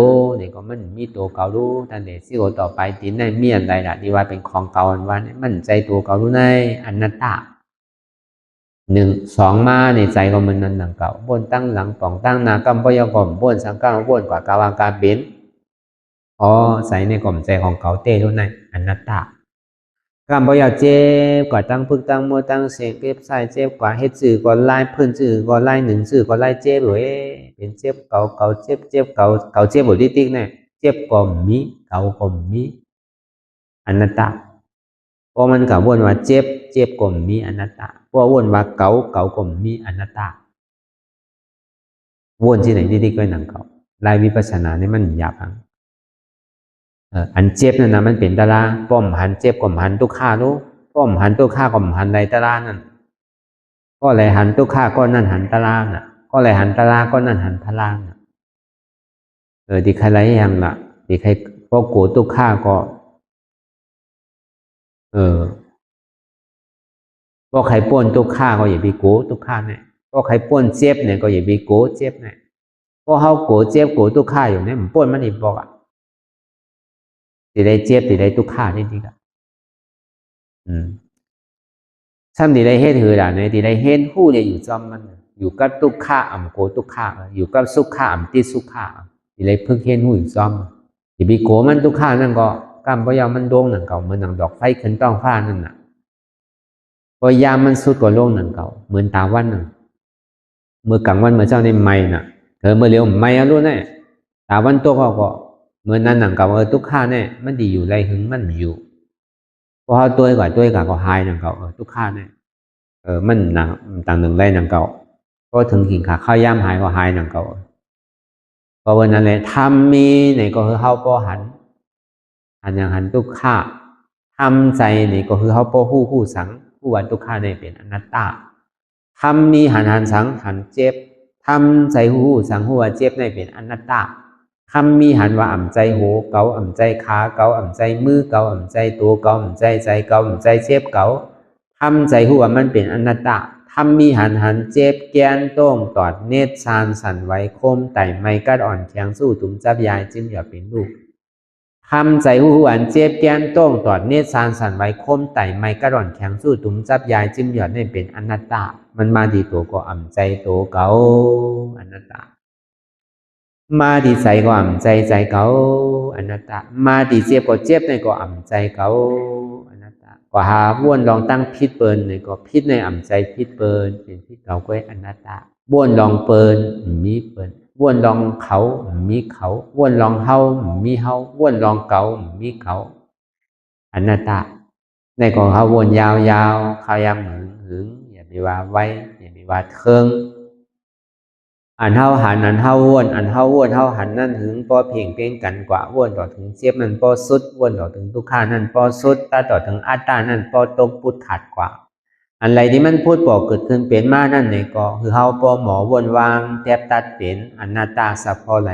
Speaker 3: นี่ก็มันมีตัวเก่ารู้ท่านเดชสิโอต่อไปตีนในมีอันใดล่ะที่ว่าเป็นของเก่าอันว่ามันใจตัวเก่ารู้ในอนัตตาหนึ่งสองมาในใจก็มันนั่นหนังเก่าบนตั้งหลังป่องตั้งนากำปยกรมบนสังกังบนกว่ากาวางการเบนใส่ในกล่อมใจของเก่าเต้ทุนในอนัตตากำปยเจ็บกว่าตั้งพึกตั้งมัวตั้งเสียงเก็บใส่เจ็บกว่าเฮ็ดสื่อก่อนไล่เพิ่นสื่อก่อนไล่หนึ่งสื่อก่อนไล่เจ็บเลยเป็นเจ็บเก่าเจ็บเก่าเจ็บบทติ๊กเนี่ยเจ็บก่อมมีเก่าก่อมมีอนัตตาพอมันกับวนว่าเจ็บก่อมมีอนัตตาพอวนว่าเก่าก่อมมีอนัตตาวนที่ไหนที่ก็หนังเก่าลายวิปัสสนาเนี่ยมันหยาบอันเจ็บนั่นนะมันเป็นตาราป้อมหันเจ็บก่อมหันทุกข้ารู้ป้อมหันทุกข้าก่อมหันใดตารานั่นก็เลยหันทุกข้าก็นั่นหันตาราน่ะก็เลยหันตาราก็นั่นหันตาราน่ะที่ใครไรยังล่ะที่ใครพอโกรธทุกข้าก็พอใครป้วนทุกข้าก็อย่าไปโกรธทุกข้าเนี่ยพอใครป้วนเจ็บเนี่ยก็อย่าไปโกรธเจ็บเนี่ยพอเขาโกรธเจ็บโกรธทุกข้าอยู่เนี่ยมันป้วนมันอีกบอกตีได้เจ็บตีได้ทุกข้านี่ดีกับซ้ำตีได้เฮ็ดคือด่าเนี่ยตีได้เฮ็ดผู้เนี่ยอยู่จอมมันอยู่กับทุกข้าโกรธทุกข้าอยู่กับสุขข้าติดสุขข้าตีได้พึ่งเฮ็ดผู้อยู่จอมตีไปโกรธมันทุกข้านั่นก็กำพยายามมันดวงหนังเก่าเหมือนหนังดอกไฟขึ้นต้องฟ้านั่นน่ะพอยามมันสุดกว่าโลกหนังเก่าเหมือนตาวันน่ะเมื่อกลางวันเมื่อเช้าในไม่น่ะเมื่อเร็วไม่รู้แน่ตาวันตัวก็เหมือนนั้นหนังเก่าทุกข้าเนี่ยมันดีอยู่ไรหึงมันอยู่พอตัวก็หายหนังเก่าทุกข้าเนี่ยมันหนังต่างหนึ่งไรหนังเก่าก็ถึงหิงขาข้าย่ำหายก็หายหนังเก่าเพราะวันนั้นเลยทำมีเนี่ยก็คือเข้าป้อหันอย่างหันทุกข้าทำใจนี่ก็คือเขาป้อผู้สังผู้วันทุกข้าเนี่ยเป็นอนัตตาทำมีหันสังหันเจ็บทำใจผู้สังผู้ว่าเจ็บเนี่ยเป็นอนัตตาคำมีหันว่าใจโหเกาใจขาเกาใจมือเกาใจตัวเกาใจเกาใจเจ็บเกาทำใจผู้ว่ามันเป็นอนัตตาทำมีหันเจ็บแกนต้งตอดเนตรชานสันไว้คมไต่ไม่กัดอ่อนแข็งสู้ตุ้มจับยายจึงอย่าเป็นลูกทำใจหูหวานเจ็บแกนต้งตอดเนตรชานสันไว้คมไต่ไม่กัดอ่อนแข็งสู้ตุ้มจับยายจึงอย่าได้เป็นอนัตตามันมาดีตัวก็ใจตัวเก่าอนัตตามาดีใจก็ใจเก่าอนัตตามาดีเจ็บก็เจ็บในก็ใจเก่าอนัตตาก็หาบ้วนลองตั้งพิษเปิลในก็พิษในใจพิษเปิลเป็นพิษเก่าก็อนัตตาบ้วนลองเปิลมีเปิลบ้วนลองเขามีเขาบ้วนลองเฮามีเฮาบ้วนลองเก่ามีเขาอนัตตาในก็เขาบ้วนยาวเขายำหึงอย่าไปว่าไว้อย่าไปว่าเทิงอันเฮาหันอันเฮาว้วนอันเฮาว้วนเฮาหันนั่นถึงพอเพ่งเพ่งกันกว่าว้วนต่อถึงเจ็บนั่นพอสุดว้วนต่อถึงทุกข้านั่นพอสุดตาต่อถึงอัตตานั่นพอตกพุทธขาดกว่าอันไรที่มันพูดบอกเกิดขึ้นเป็นมานั่นเนี่ยก็คือเฮาพอหมอว้วนวางแทบตัดเป็นอนัตตาสัพพอไหล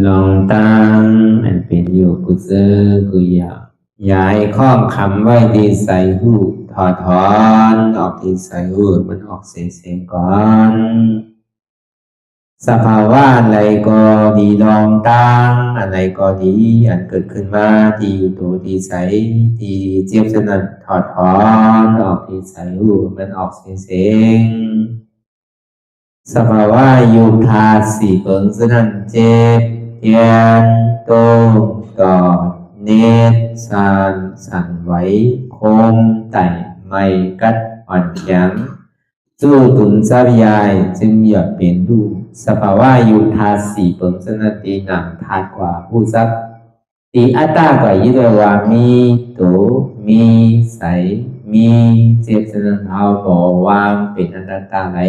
Speaker 3: ลองตั้งอันเป็นอยู่กุเซอกุยาย้ายข้องคำไว้ที่ใส่หูถอดถอนออกที่ใส่หูมันออกเสียงก่อนสภาวะอะไรก็ดีลองตั้งอะไรก็ดีอันเกิดขึ้นมาที่อยู่ตัวที่ใส่ที่เจี๊ยบสนั่นถอดถอนออกที่ใส่หูมันออกเสียงสภาวะยุคธาตุสี่เปิงสนั่นเจ็บเทียนโตกอดเนตรสั่นไหวโคมไต่ไม่กัดอ่อนแข็งสู้ตุนทรัพยายจึงอยากเป็นดูสภาวะยุคธาตุสี่เปิงสนั่นตีหนังธาตุกว่าผู้ทรัพย์ตีอัตตากว่ายึดว่ามีโตมีใสมีเจ็บสนั่นเอาบ่วางเป็นอนัตตาไหล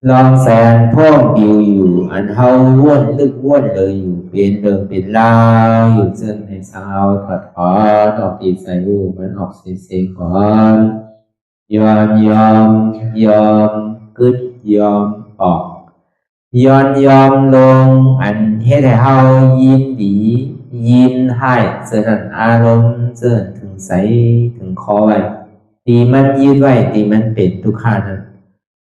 Speaker 3: ลองแสนพ่องปิวอยู่อันเฮาว่นลึกว่นเลยอยู่เป็นเดิมเป็นลาวอยู่ซึ่งในสาวถอดถอนออกตีใส่หูมันออกเสียงก่อนยอมกึดยอมออกยอมลงอันเฮ็ดให้เฮายินดียินให้เสื่อมอารมณ์เสื่อมถึงใสถึงคอไว้ตีมันยืดไว้ตีมันเป็นทุกขานั้น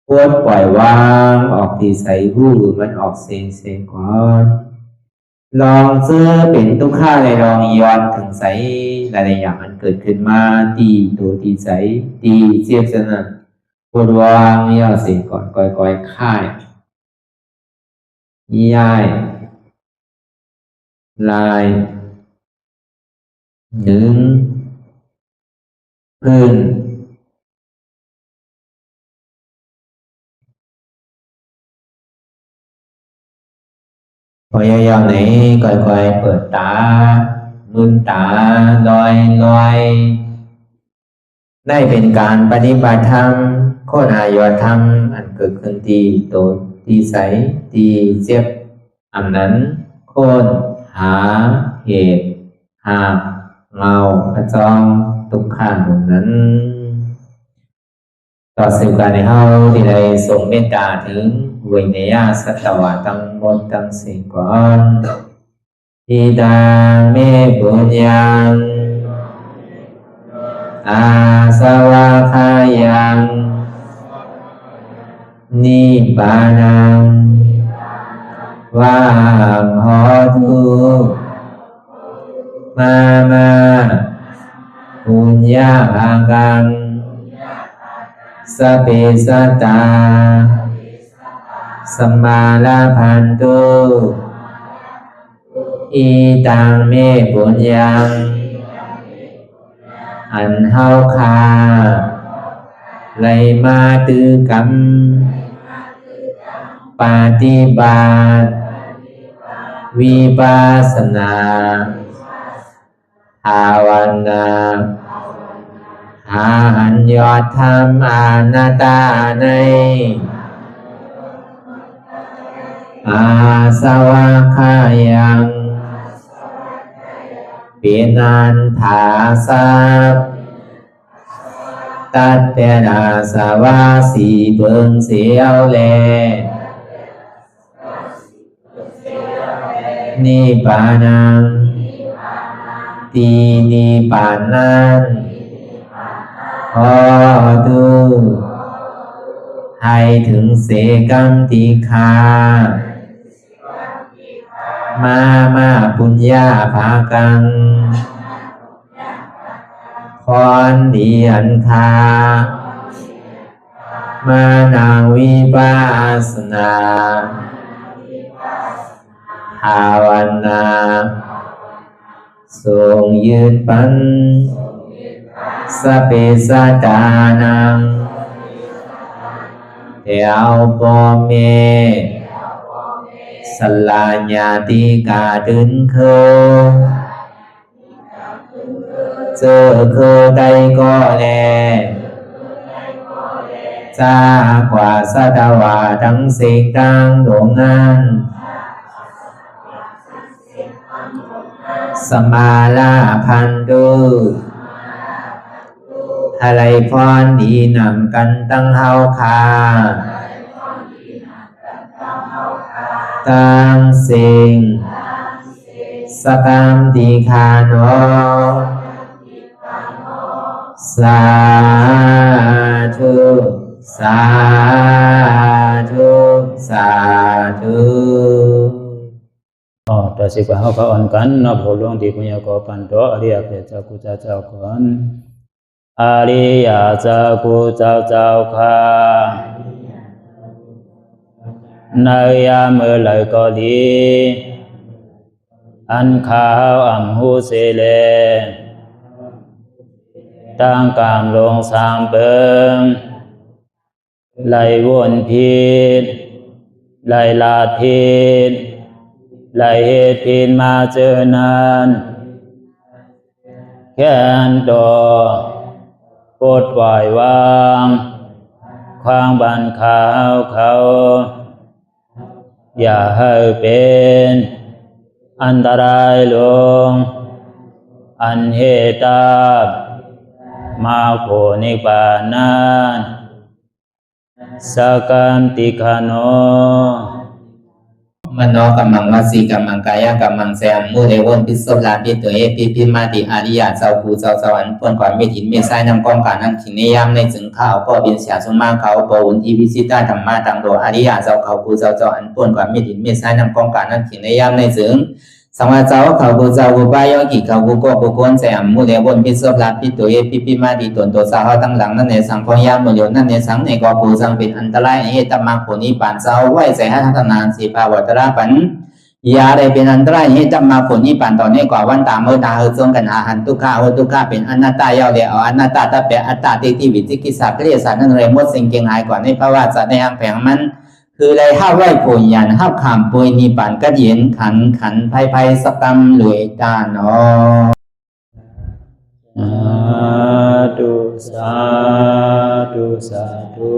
Speaker 3: ควรปล่อยวางออกที่ใส่หูมันออกเสียงก่อนลองเสื้อเป็นทุกข้าเลยลองย้อนถึงใสหลายๆอย่างมันเกิดขึ้นมาตีตัวตีใสตีเจียบสนั่นควรวางย่อเสียงก่อนก่อยค่ายย้ายลายหนึ่งพื้นพยายามไหนค่อยๆเปิดตาลืมตาลอยได้เป็นการปฏิบัติธรรมโคตรอายธรรมอันเกิดขึ้นที่โตที่ใสที่เจ็บอันนั้นโคนหาเหตุหาเงาพระจองทุกขันนั้นต่อสิ่งการในเฮาที่ได้ส่งเมตตาถึงวิเนยสัตวะทั้งหมดทั้งสิ้นก่อนอิดาเมปุญญังอาสวะคายังนิพพานังวาหอตุมาปุญญาภากังสเปสัตตาสัมมาลาภันตุอิตังเมปุญญังอันเฮาคาไลมาตือกรรมปฏิบัติวิปัสสนาภาวนาหาอัญญธรรมอนัตตาในอาสวะคายังเป็นอันถาสัพตัดเปนาสวะสีเปิงเสียวแลนิพพานังตีนิพพานันขอดูให้ถึงเสกัมติคามาปุญญาภากังพรดีอันคามานาวิปัสสนาภาวนาทรงยืนปันสเปสัตตานังเอวปอเมสลาญาติกาดึนเคเจอเคได้ก็แลจากว่าสัตวาทั้งสิ่งทั้งดวงนั้นสมาลาพันตุอะไรพรดีนำกันตั้งเฮาคา
Speaker 1: ตังสิงสกัมติคาโนสาธุสาธุสาธุ
Speaker 2: ต่อสิกว่าเขาก็อ่อนกันนับหัวหลวงที่คุณยาก็ปันโตอริยเจ้ากูเจ้าก่อนอริยเจ้ากูเจ้าค่ะในยามเมื่อไหร่ก็ดีอันข้าวอ่ำหูเสเลตั้งกามลงสามเปิงไหลวนพิษไหลลาดพิษไหลเหตุพิษมาเจอนานแค้นดอกปดปล่อยวางความบันขาวเขาอย่าให้เป็นอันตรายลงอันเหตุตามาโผนิปานันสกันติคโน
Speaker 1: มโนกัมมังวสีกัมมังกายกัมมังแสมมุเรวนพิศลาปิตัวเอพิมาติอาริยะเจ้าภูเจ้าสวรรค์พ้นความเมตินเมสายนำกองการนั้นขินนิยามในจึงข้าวก็บินเสียสมาเขาปวุนทีวิสิตาธรรมะตังโดอาริยะเจ้าเขาภูเจ้าสวรรค์พ้นความเมตินเมสายนำกองการนั้นขินนิยามในจึงสังวาเจ้าเขาภูเจ้าภูบายกิเขาภูก็ภูคนแสมมุเรวนพิศลาปิตัวเอพิมาติตนตัวสาวตั้งหลังนั่นในสังพยามโยนั่นในสังในกอภูสังเป็นอันตรายเหตุมรรคผลนิพพานเจ้าไหวใส่ให้ทัศนานสีภาวตระปันยาได้เป็นอันตรายให้จำมาผลนิพพานตอนนี้กว่าวันตามเมื่อตาเฮจงกันหาหันทุกข้าทุกข้าเป็นอนัตตาเยาวเดียวอนัตตาตาเปอัตตาติวิจิกิจสักเรียสารนั่นเลยมดสิ่งเก่งหายกว่าในภาวะสัตว์ในอังแผงมันคือเลยห้าไหวผลยันห้าขามปุยนิพพานก็เย็นขันภัยสกรรมรวยตาเนาะ
Speaker 2: สาธุสาธุ